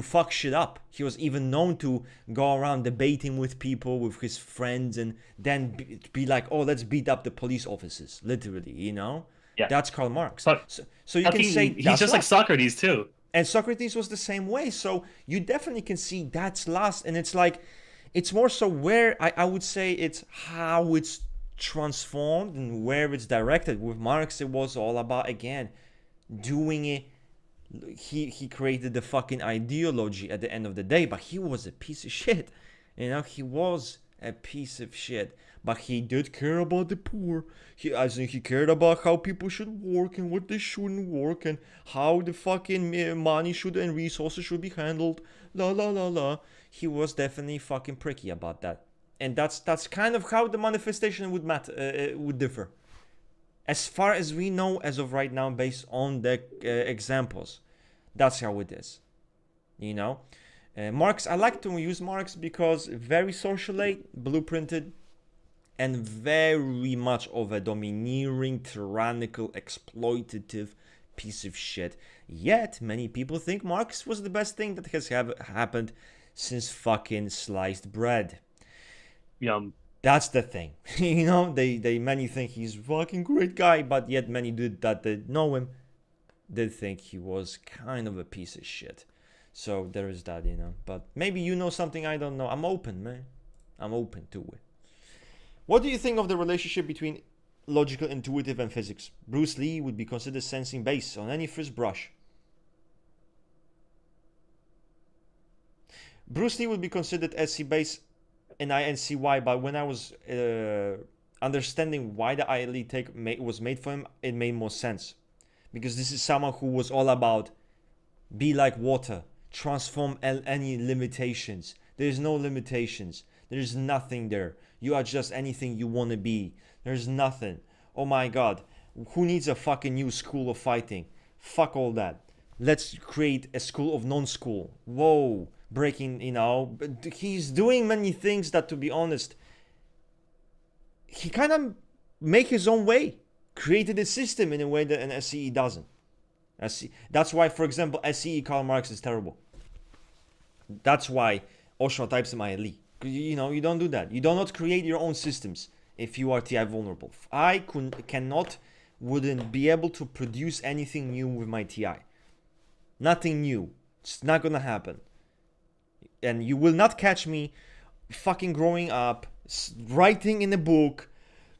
fuck shit up. He was even known to go around debating with people, with his friends, and then be like, oh, let's beat up the police officers, literally, Yeah. That's Karl Marx. So you can say he's just like Socrates too. And Socrates was the same way. So you definitely can see that's lust. And it's like, it's more so where I would say it's how it's transformed and where it's directed. With Marx, it was all about, again, doing it. He created the fucking ideology at the end of the day, but he was a piece of shit. He was a piece of shit. But he did care about the poor. I think he cared about how people should work and what they shouldn't work and how the fucking money should and resources should be handled. La la la la. He was definitely fucking pricky about that. And that's kind of how the manifestation would differ. As far as we know as of right now, based on the examples, that's how it is. You know, Marx. I like to use Marx because very socialite, blueprinted, and very much of a domineering, tyrannical, exploitative piece of shit. Yet many people think Marx was the best thing that has happened since fucking sliced bread. Yum. That's the thing. You know, they many think he's a fucking great guy, but yet many that know him did think he was kind of a piece of shit. So there is that, you know. But maybe you know something I don't know. I'm open, man. I'm open to it. What do you think of the relationship between logical, intuitive, and physics? Bruce Lee would be considered sensing base on any first brush. Bruce Lee would be considered SC base and INCY, but when I was understanding why the ILE take was made for him, it made more sense. Because this is someone who was all about be like water, transform any limitations. There's no limitations. There's nothing there. You are just anything you want to be. There's nothing. Oh my god. Who needs a fucking new school of fighting? Fuck all that. Let's create a school of non-school. Whoa. Breaking, you know. He's doing many things that, to be honest, he kind of make his own way. Created a system in a way that an SCE doesn't. That's why, for example, SCE Karl Marx is terrible. That's why Osho types him ILE. You know, you don't do that. You do not create your own systems if you are TI vulnerable. I wouldn't be able to produce anything new with my TI. Nothing new. It's not gonna happen. And you will not catch me fucking growing up, writing in a book,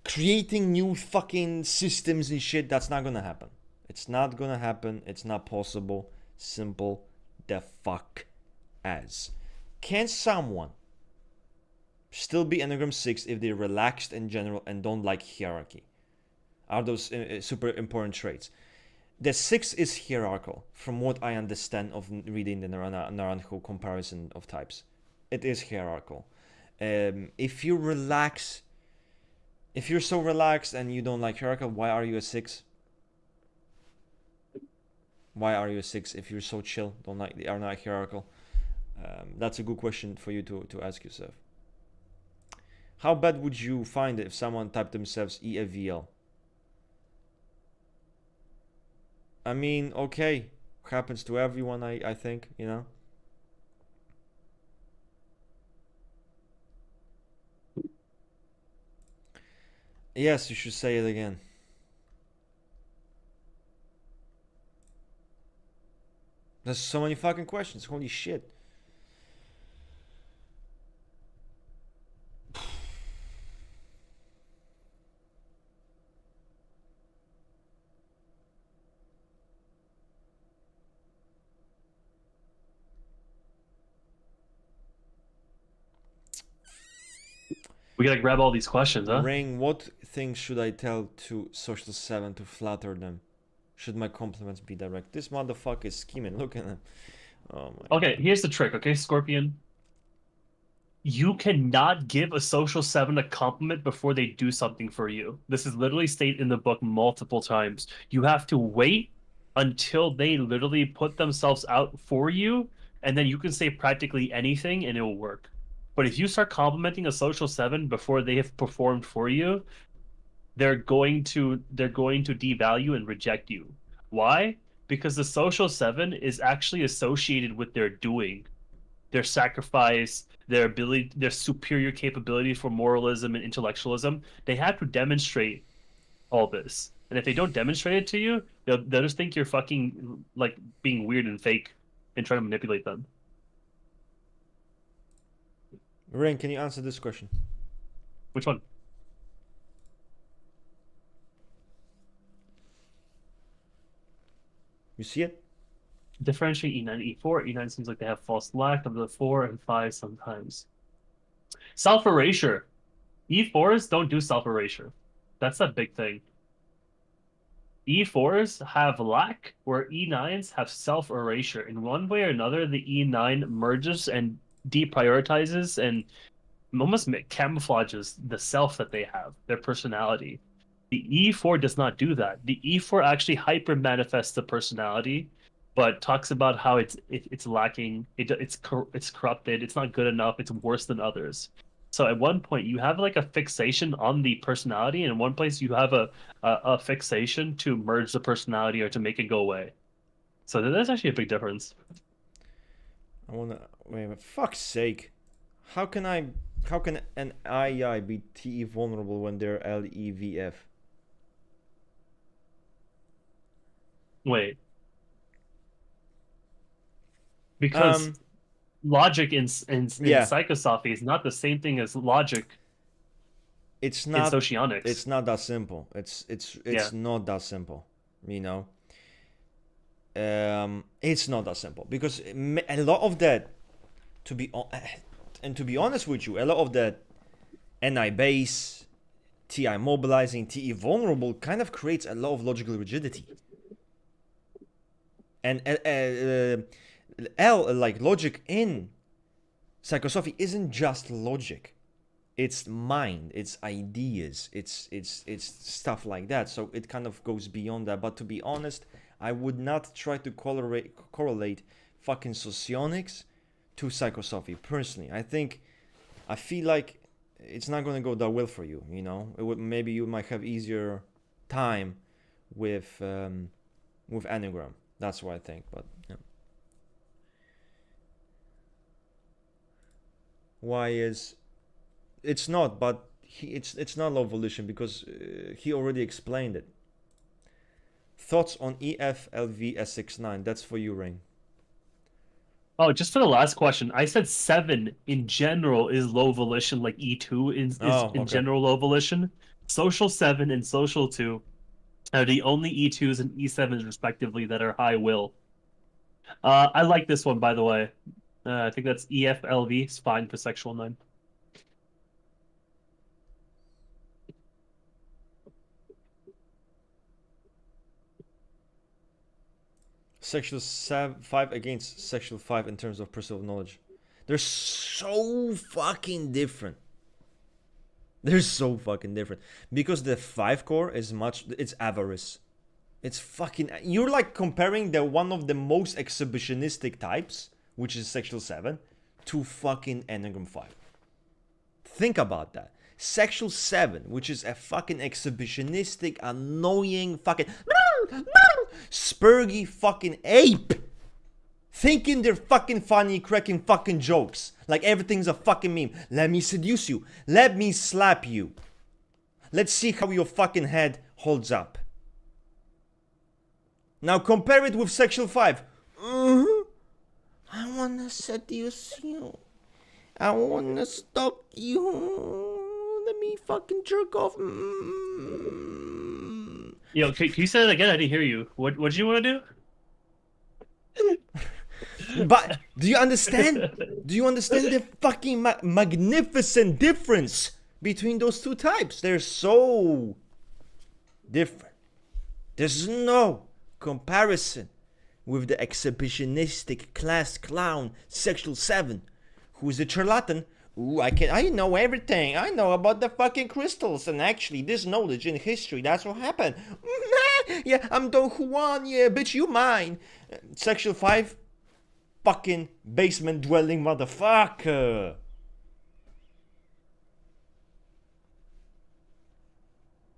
creating new fucking systems and shit. That's not gonna happen. It's not gonna happen. It's not possible. Simple the fuck as. Can someone still be Enneagram 6 if they're relaxed in general and don't like hierarchy? Are those super important traits? The 6 is hierarchical, from what I understand of reading the Naranjo comparison of types. It is hierarchical. If you relax, if you're so relaxed and you don't like hierarchical, why are you a 6? Why are you a 6 if you're so chill, are not hierarchical? That's a good question for you to ask yourself. How bad would you find it if someone typed themselves EAVL? I mean, okay, happens to everyone, I think, you know. Yes, you should say it again. There's so many fucking questions, holy shit. We gotta grab all these questions, huh? Ring, what things should I tell to Social 7 to flatter them? Should my compliments be direct? This motherfucker is scheming. Look at him. Oh my. Okay, here's the trick, okay, Scorpion? You cannot give a Social 7 a compliment before they do something for you. This is literally stated in the book multiple times. You have to wait until they literally put themselves out for you, and then you can say practically anything and it will work. But if you start complimenting a Social 7 before they have performed for you, they're going to devalue and reject you. Why? Because the Social 7 is actually associated with their doing, their sacrifice, their ability, their superior capability for moralism and intellectualism. They have to demonstrate all this. And if they don't demonstrate it to you, they'll just think you're fucking like being weird and fake and trying to manipulate them. Ring, can you answer this question? Which one? You see it? Differentiate E9 E4. E9 seems like they have false lack of the 4 and 5 sometimes. Self-erasure. E4s don't do self-erasure. That's a big thing. E4s have lack, where E9s have self-erasure. In one way or another, the E9 merges and deprioritizes and almost camouflages the self that they have, their personality. The E4 does not do that. The E4 actually hyper manifests the personality, but talks about how it's lacking, it's corrupted, it's not good enough, it's worse than others. So at one point you have like a fixation on the personality, and in one place you have a fixation to merge the personality or to make it go away. So there's actually a big difference. I wanna wait. For fuck's sake, how can an II be TE vulnerable when they're LEVF? Wait, because logic in Yeah. psychosophy is not the same thing as logic It's in not. socionics. It's not that simple. It's Yeah. not that simple. You know. It's not that simple because a lot of that, to be honest with you, a lot of that NI base, TI mobilizing, TE vulnerable kind of creates a lot of logical rigidity. And like logic in psychosophy isn't just logic. It's mind, it's ideas, it's stuff like that. So it kind of goes beyond that. But to be honest, I would not try to correlate fucking socionics to psychosophy personally. I feel like it's not gonna go that well for you. You know, maybe you might have easier time with Enneagram. That's what I think. But yeah. Why is it's not? But it's not low volition because he already explained it. Thoughts on EFLV S69? That's for you, Rain. Oh, just for the last question, I said 7 in general is low volition, like E2 is in general low volition. Social 7 and social 2 are the only E2s and E7s respectively that are high will. I like this one, by the way. I think that's EFLV. It's fine for sexual 9. Sexual 5 against sexual 5 in terms of pursuit of knowledge. They're so fucking different. They're so fucking different. Because the 5 core is it's avarice. It's fucking, you're like comparing the one of the most exhibitionistic types, which is sexual 7, to fucking Enneagram 5. Think about that. Sexual 7, which is a fucking exhibitionistic, annoying fucking spurgy fucking ape, thinking they're fucking funny, cracking fucking jokes like everything's a fucking meme. Let me seduce you, let me slap you, let's see how your fucking head holds up. Now compare it with sexual 5. I wanna seduce you, I wanna stalk you, let me fucking jerk off. Yo, can you say that again? I didn't hear you. What did you want to do? But do you understand? Do you understand the fucking magnificent difference between those two types? They're so different. There's no comparison with the exhibitionistic class clown sexual 7, who's a charlatan. Ooh, I know everything. I know about the fucking crystals, and actually this knowledge in history, that's what happened. Yeah, I'm Don Juan, yeah, bitch, you mine. Sexual 5, fucking basement dwelling motherfucker.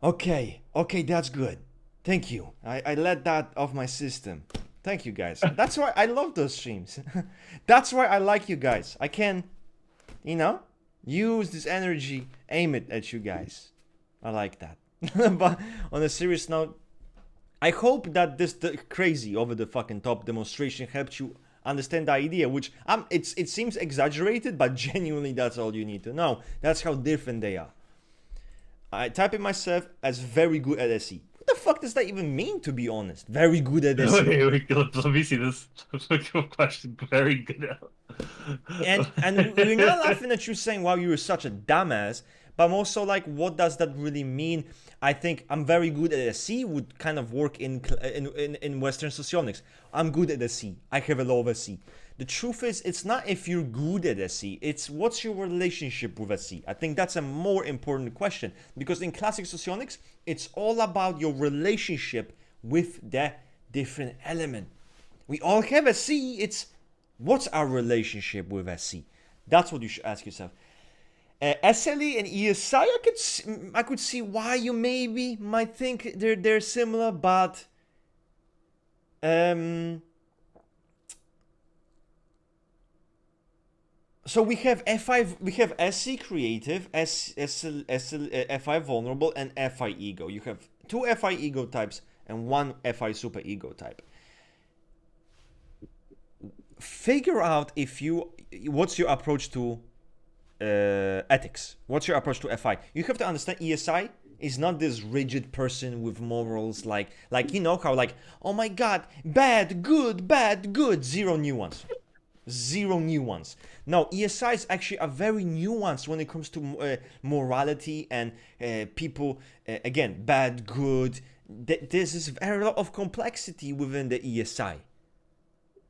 Okay, that's good. Thank you. I let that off my system. Thank you guys. That's why I love those streams. That's why I like you guys. I can, use this energy, aim it at you guys. I like that. But on a serious note, I hope that this crazy over the fucking top demonstration helped you understand the idea, which it seems exaggerated, but genuinely that's all you need to know. That's how different they are. I type it myself as very good at SE. What the fuck does that even mean, to be honest? Very good at SE. Wait, let me see this question. Very good at. And we're not laughing at you saying, wow, you're such a dumbass, but I'm also like, what does that really mean? I think I'm very good at SE would kind of work in Western socionics. I'm good at SE. I have a lot of SE. The truth is, it's not if you're good at SE, it's what's your relationship with SE. I think that's a more important question, because in classic socionics, it's all about your relationship with the different element. We all have SE, it's what's our relationship with SE? That's what you should ask yourself. SLE and ESI, I could see why you maybe might think they're similar, but so we have F5, we have SC creative, FI vulnerable, and FI ego. You have 2 FI ego types and 1 FI super ego type. Figure out what's your approach to ethics. What's your approach to FI? You have to understand ESI is not this rigid person with morals like you know how like, oh my god, bad, good, zero nuance. Zero nuance. No, ESI is actually a very nuanced when it comes to morality and people, again, bad, good. There's this very lot of complexity within the ESI.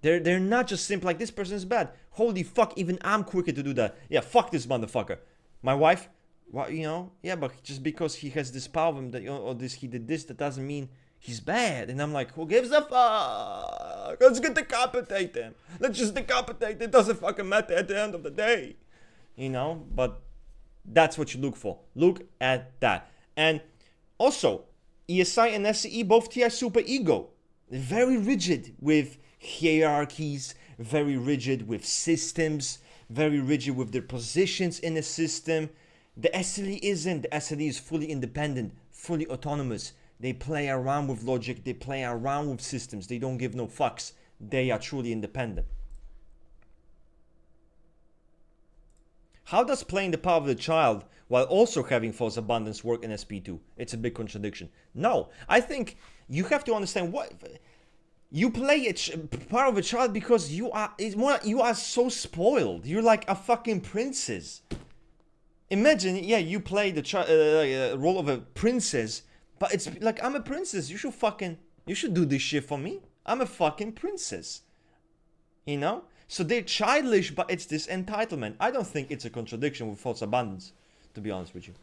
They're not just simple like this person is bad. Holy fuck, even I'm quicker to do that. Yeah, fuck this motherfucker. My wife, well, you know, yeah, but just because he has this power that, or this, he did this, that doesn't mean he's bad. And I'm like, who gives a fuck? Let's get decapitate him. Let's just decapitate. It doesn't fucking matter at the end of the day. You know, but that's what you look for. Look at that. And also, ESI and SCE, both TI super ego. They're very rigid with hierarchies, very rigid with systems, very rigid with their positions in the system. The SLE isn't. The SLE is fully independent, fully autonomous. They play around with logic, they play around with systems, they don't give no fucks. They are truly independent. How does playing the power of the child while also having false abundance work in SP2? It's a big contradiction. No, I think you have to understand what you play power of a child because you are so spoiled. You're like a fucking princess. Imagine, yeah, you play the role of a princess, but it's like, I'm a princess. You should do this shit for me. I'm a fucking princess. You know? So they're childish, but it's this entitlement. I don't think it's a contradiction with false abundance, to be honest with you.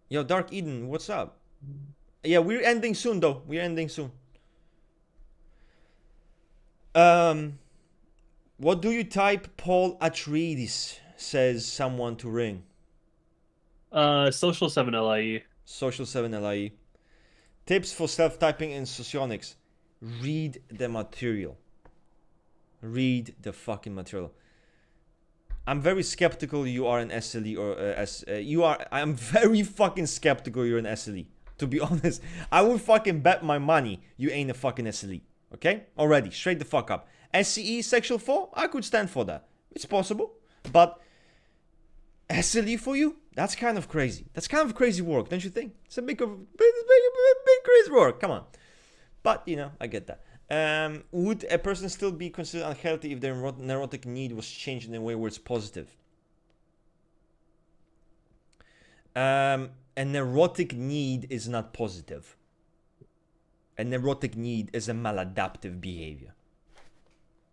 Yo, Dark Eden, what's up? Yeah, we're ending soon, though. We're ending soon. What do you type, Paul Atreides? Says someone to ring. Social 7 LIE. Social 7 LIE. Tips for self-typing in Socionics. Read the material. Read the fucking material. I'm very skeptical you are an SLE or I'm very fucking skeptical you're an SLE. To be honest, I would fucking bet my money you ain't a fucking SLE. Okay? Already, straight the fuck up. SCE sexual 4, I could stand for that. It's possible. But SLE for you? That's kind of crazy. That's kind of crazy work, don't you think? It's a big crazy work. Come on. But, you know, I get that. Would a person still be considered unhealthy if their neurotic need was changed in a way where it's positive? A neurotic need is not positive. A neurotic need is a maladaptive behavior.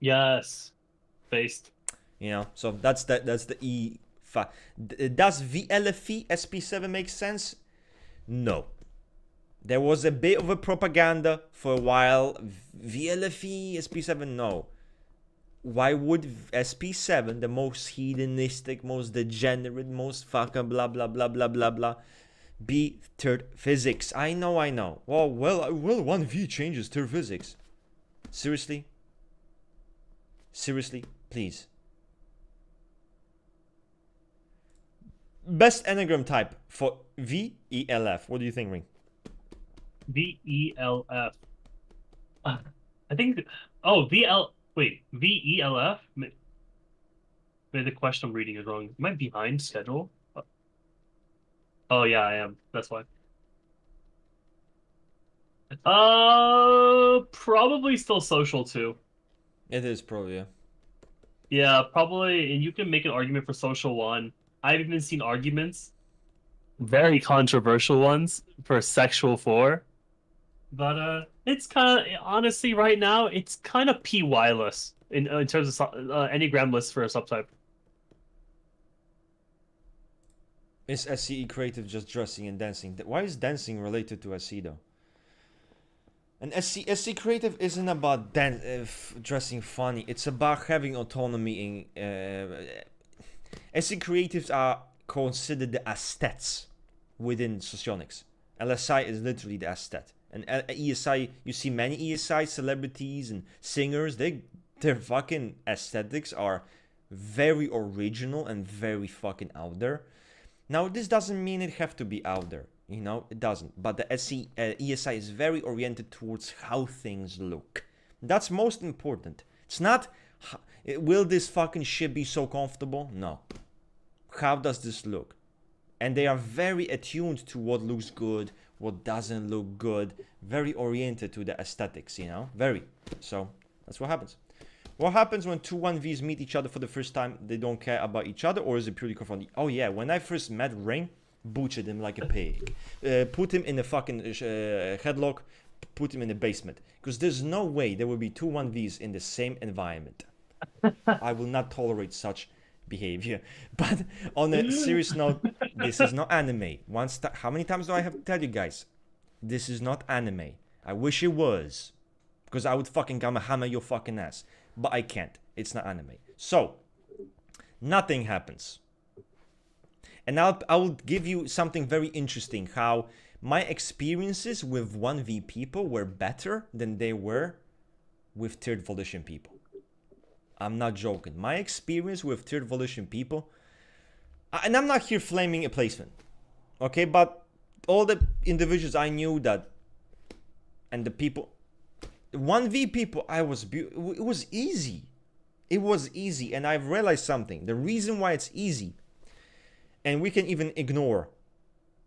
Yes. Based. You know, so that's the E. Does VLFE SP7 make sense? No. There was a bit of a propaganda for a while. VLFE, SP7, no. Why would SP7, the most hedonistic, most degenerate, most fucking blah blah blah blah blah blah, be third physics? I know. Well, 1V changes third physics. Seriously, please. Best Enneagram type for VELF. What do you think, Ring? VELF. I think. Oh, VELF. Maybe the question I'm reading is wrong. Am I behind schedule? Oh yeah, I am. That's why. Probably still social too. It is probably, yeah. Yeah, probably, and you can make an argument for social 1. I've even seen arguments, very controversial ones, for sexual 4. But it's kind of honestly right now it's kind of PY-less in terms of Enneagram lists for a subtype. Is SCE creative just dressing and dancing? Why is dancing related to SC though? And SC creative isn't about dressing funny. It's about having autonomy. SC creatives are considered the aesthetes within Socionics. LSI is literally the aesthete. And ESI, you see many ESI celebrities and singers. Their fucking aesthetics are very original and very fucking out there. Now, this doesn't mean it have to be out there. You know, it doesn't. But the ESI is very oriented towards how things look. That's most important. It's not, will this fucking shit be so comfortable? No. How does this look? And they are very attuned to what looks good, what doesn't look good. Very oriented to the aesthetics, you know? Very. So, that's what happens. What happens when two 1Vs meet each other for the first time? They don't care about each other, or is it purely confronting? Oh yeah, when I first met Rain, butchered him like a pig. Put him in a fucking headlock, put him in the basement. Because there's no way there will be two 1Vs in the same environment. I will not tolerate such behavior. But on a serious note, this is not anime. How many times do I have to tell you guys? This is not anime. I wish it was. Because I would fucking hammer your fucking ass. But I can't. It's not anime. So, nothing happens. And I will give you something very interesting. How my experiences with 1V people were better than they were with third volition people. I'm not joking. My experience with third volition people, and I'm not here flaming a placement, okay? But all the individuals I knew that, and the people, 1V people, it was easy. It was easy, and I've realized something. The reason why it's easy, and we can even ignore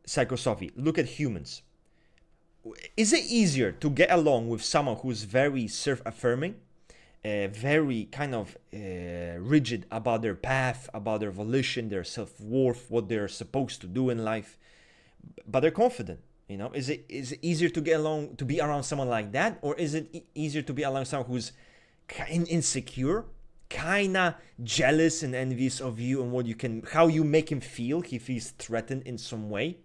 psychosophy. Look at humans. Is it easier to get along with someone who's very self-affirming, very kind of rigid about their path, about their volition, their self-worth, what they're supposed to do in life, but they're confident? You know, is it easier to get along, to be around someone like that, or is it easier to be around someone who's insecure, kinda jealous and envious of you and how you make him feel? He feels threatened in some way.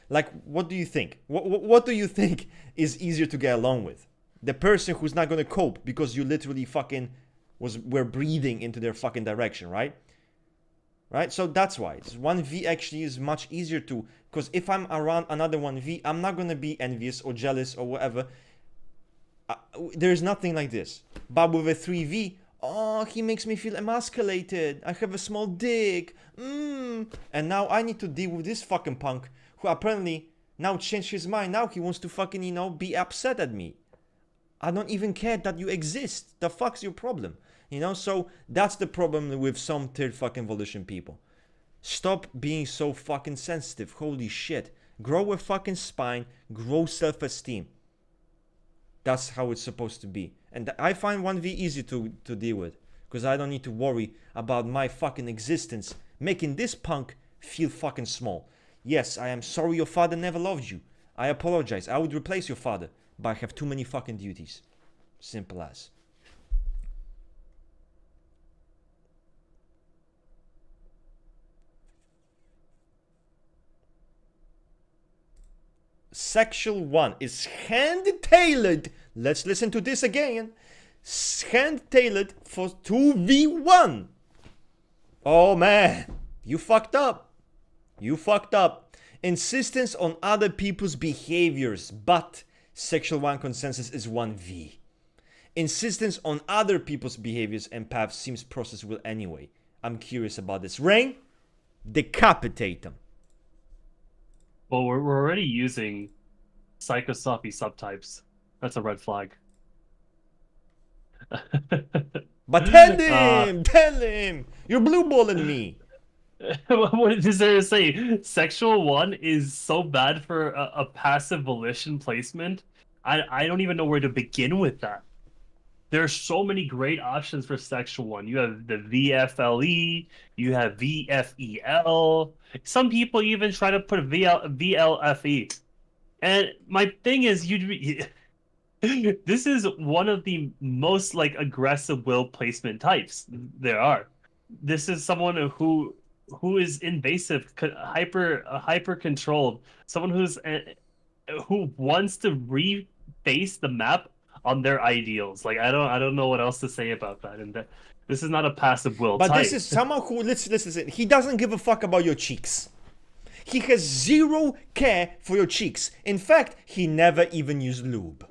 Like, what do you think? What do you think is easier to get along with? The person who's not gonna cope because you literally fucking were breathing into their fucking direction, right? Right? So that's why 1V actually is much easier to, because if I'm around another 1V, I'm not gonna be envious or jealous or whatever. There's nothing like this. But with a 3V, oh, he makes me feel emasculated. I have a small dick. And now I need to deal with this fucking punk who apparently now changed his mind. Now he wants to fucking, be upset at me. I don't even care that you exist. The fuck's your problem? So that's the problem with some third fucking volition people. Stop being so fucking sensitive. Holy shit. Grow a fucking spine. Grow self-esteem. That's how it's supposed to be. And I find 1V easy to deal with. Because I don't need to worry about my fucking existence making this punk feel fucking small. Yes, I am sorry your father never loved you. I apologize. I would replace your father. But I have too many fucking duties. Simple as. Sexual 1 is hand-tailored. Let's listen to this again. Hand-tailored for 2v1. Oh man, you fucked up. You fucked up. Insistence on other people's behaviors, but sexual 1 consensus is 1v. Insistence on other people's behaviors and paths seems processable anyway. I'm curious about this. Rain, decapitate them. Well, we're already using psychosophy subtypes. That's a red flag. But tell him, you're blue balling me. What is there to say? Sexual 1 is so bad for a passive volition placement. I don't even know where to begin with that. There are so many great options for sexual 1. You have the VFLE, you have VFEL. Some people even try to put VLFE. And my thing is, this is one of the most like aggressive will placement types there are. This is someone who is invasive, hyper controlled, someone who wants to reface the map on their ideals. Like I don't know what else to say about that. And that this is not a passive will But type. this is someone who, listen, he doesn't give a fuck about your cheeks. He has zero care for your cheeks. In fact, he never even used lube.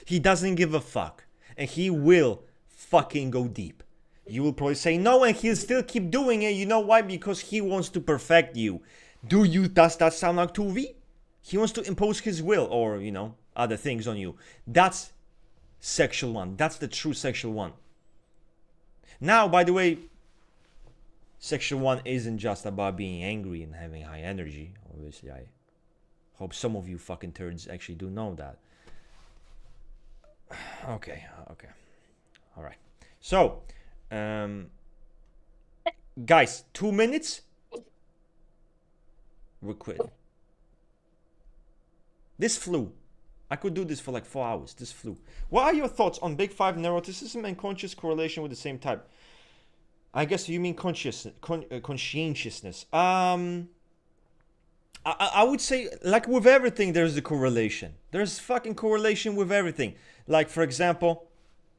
He doesn't give a fuck. And he will fucking go deep. You will probably say no, and he'll still keep doing it. You know why? Because he wants to perfect you. Does that sound like 2V? He wants to impose his will or, you know, other things on you. That's sexual one. That's the true sexual one. Now, by the way, sexual one isn't just about being angry and having high energy. Obviously, I hope some of you fucking turds actually do know that. Okay. All right. So, guys, 2 minutes. We're quit. This flew. I could do this for like 4 hours. This flew. What are your thoughts on Big Five neuroticism and conscious correlation with the same type? I guess you mean conscientiousness. I would say, like with everything, there's a correlation. There's fucking correlation with everything. Like, for example,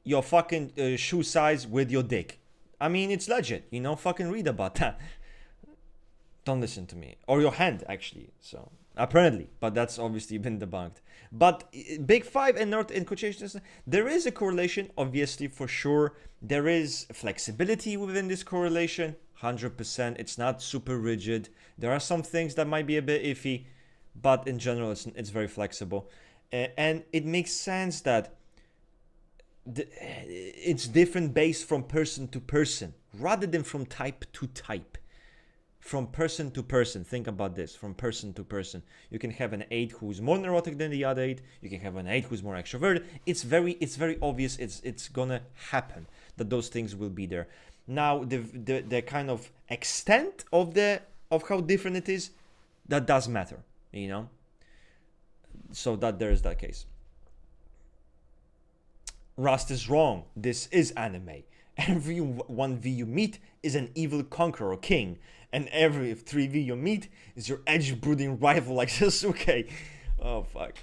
your fucking shoe size with your dick. I mean, it's legit. You know, fucking read about that. Don't listen to me. Or your hand, actually. So, apparently. But that's obviously been debunked. But Big Five and conscientiousness, there is a correlation, obviously, for sure. There is flexibility within this correlation, 100%. It's not super rigid. There are some things that might be a bit iffy, but in general, it's very flexible. And it makes sense that it's different based from person to person, rather than from type to type. From person to person, think about this, from person to person. You can have an 8 who's more neurotic than the other 8. You can have an 8 who's more extroverted. It's very obvious. It's gonna happen that those things will be there. Now, the kind of extent of how different it is, that does matter, you know. So that there is that case. Rust is wrong. This is anime. Every 1v you meet is an evil conqueror or king, and every 3v you meet is your edge-brooding rival like Sasuke. Oh, fuck.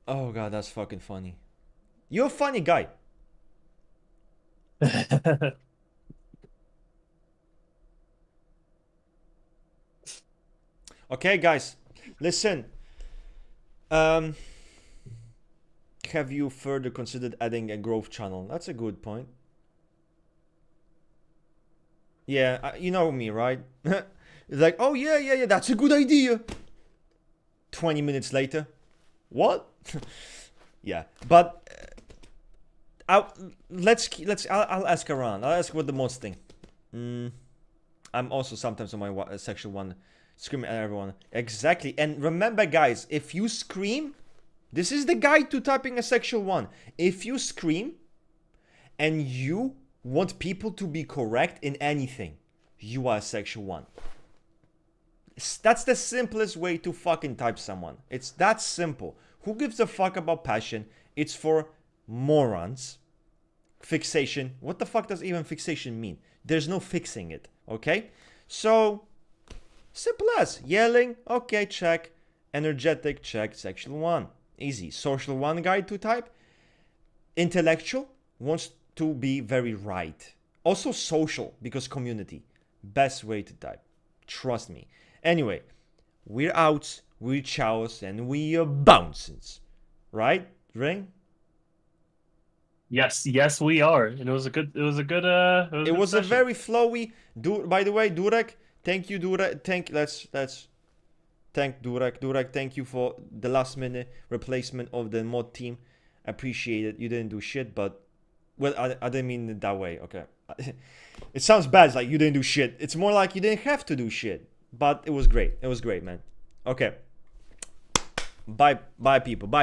Oh, God, that's fucking funny. You're a funny guy. Okay, guys, listen. Have you further considered adding a growth channel? That's a good point. Yeah, you know me, right? It's like, oh yeah, that's a good idea. 20 minutes later, what? Yeah, but I'll ask around. I'll ask what the most thing. I'm also sometimes on my sexual one, screaming at everyone. Exactly, and remember, guys, if you scream. This is the guide to typing a sexual one. If you scream and you want people to be correct in anything, you are a sexual one. That's the simplest way to fucking type someone. It's that simple. Who gives a fuck about passion? It's for morons. Fixation. What the fuck does even fixation mean? There's no fixing it, okay? So, simple as yelling, okay, check. Energetic, check. Sexual one. Easy. Social one guide to type. Intellectual wants to be very right. Also social, because community. Best way to type. Trust me. Anyway, we're out, we're chows, and we are bouncers. Right, Ring? Yes, we are. And it was a good It was a session. very flowy. By the way, Durek, thank you, Durek. Let's thank Durek. Durek, thank you for the last minute replacement of the mod team. Appreciate it. You didn't do shit, but well, I didn't mean it that way. Okay, it sounds bad. It's like you didn't do shit. It's more like you didn't have to do shit, but it was great. It was great, man. Okay. Bye, people. Bye.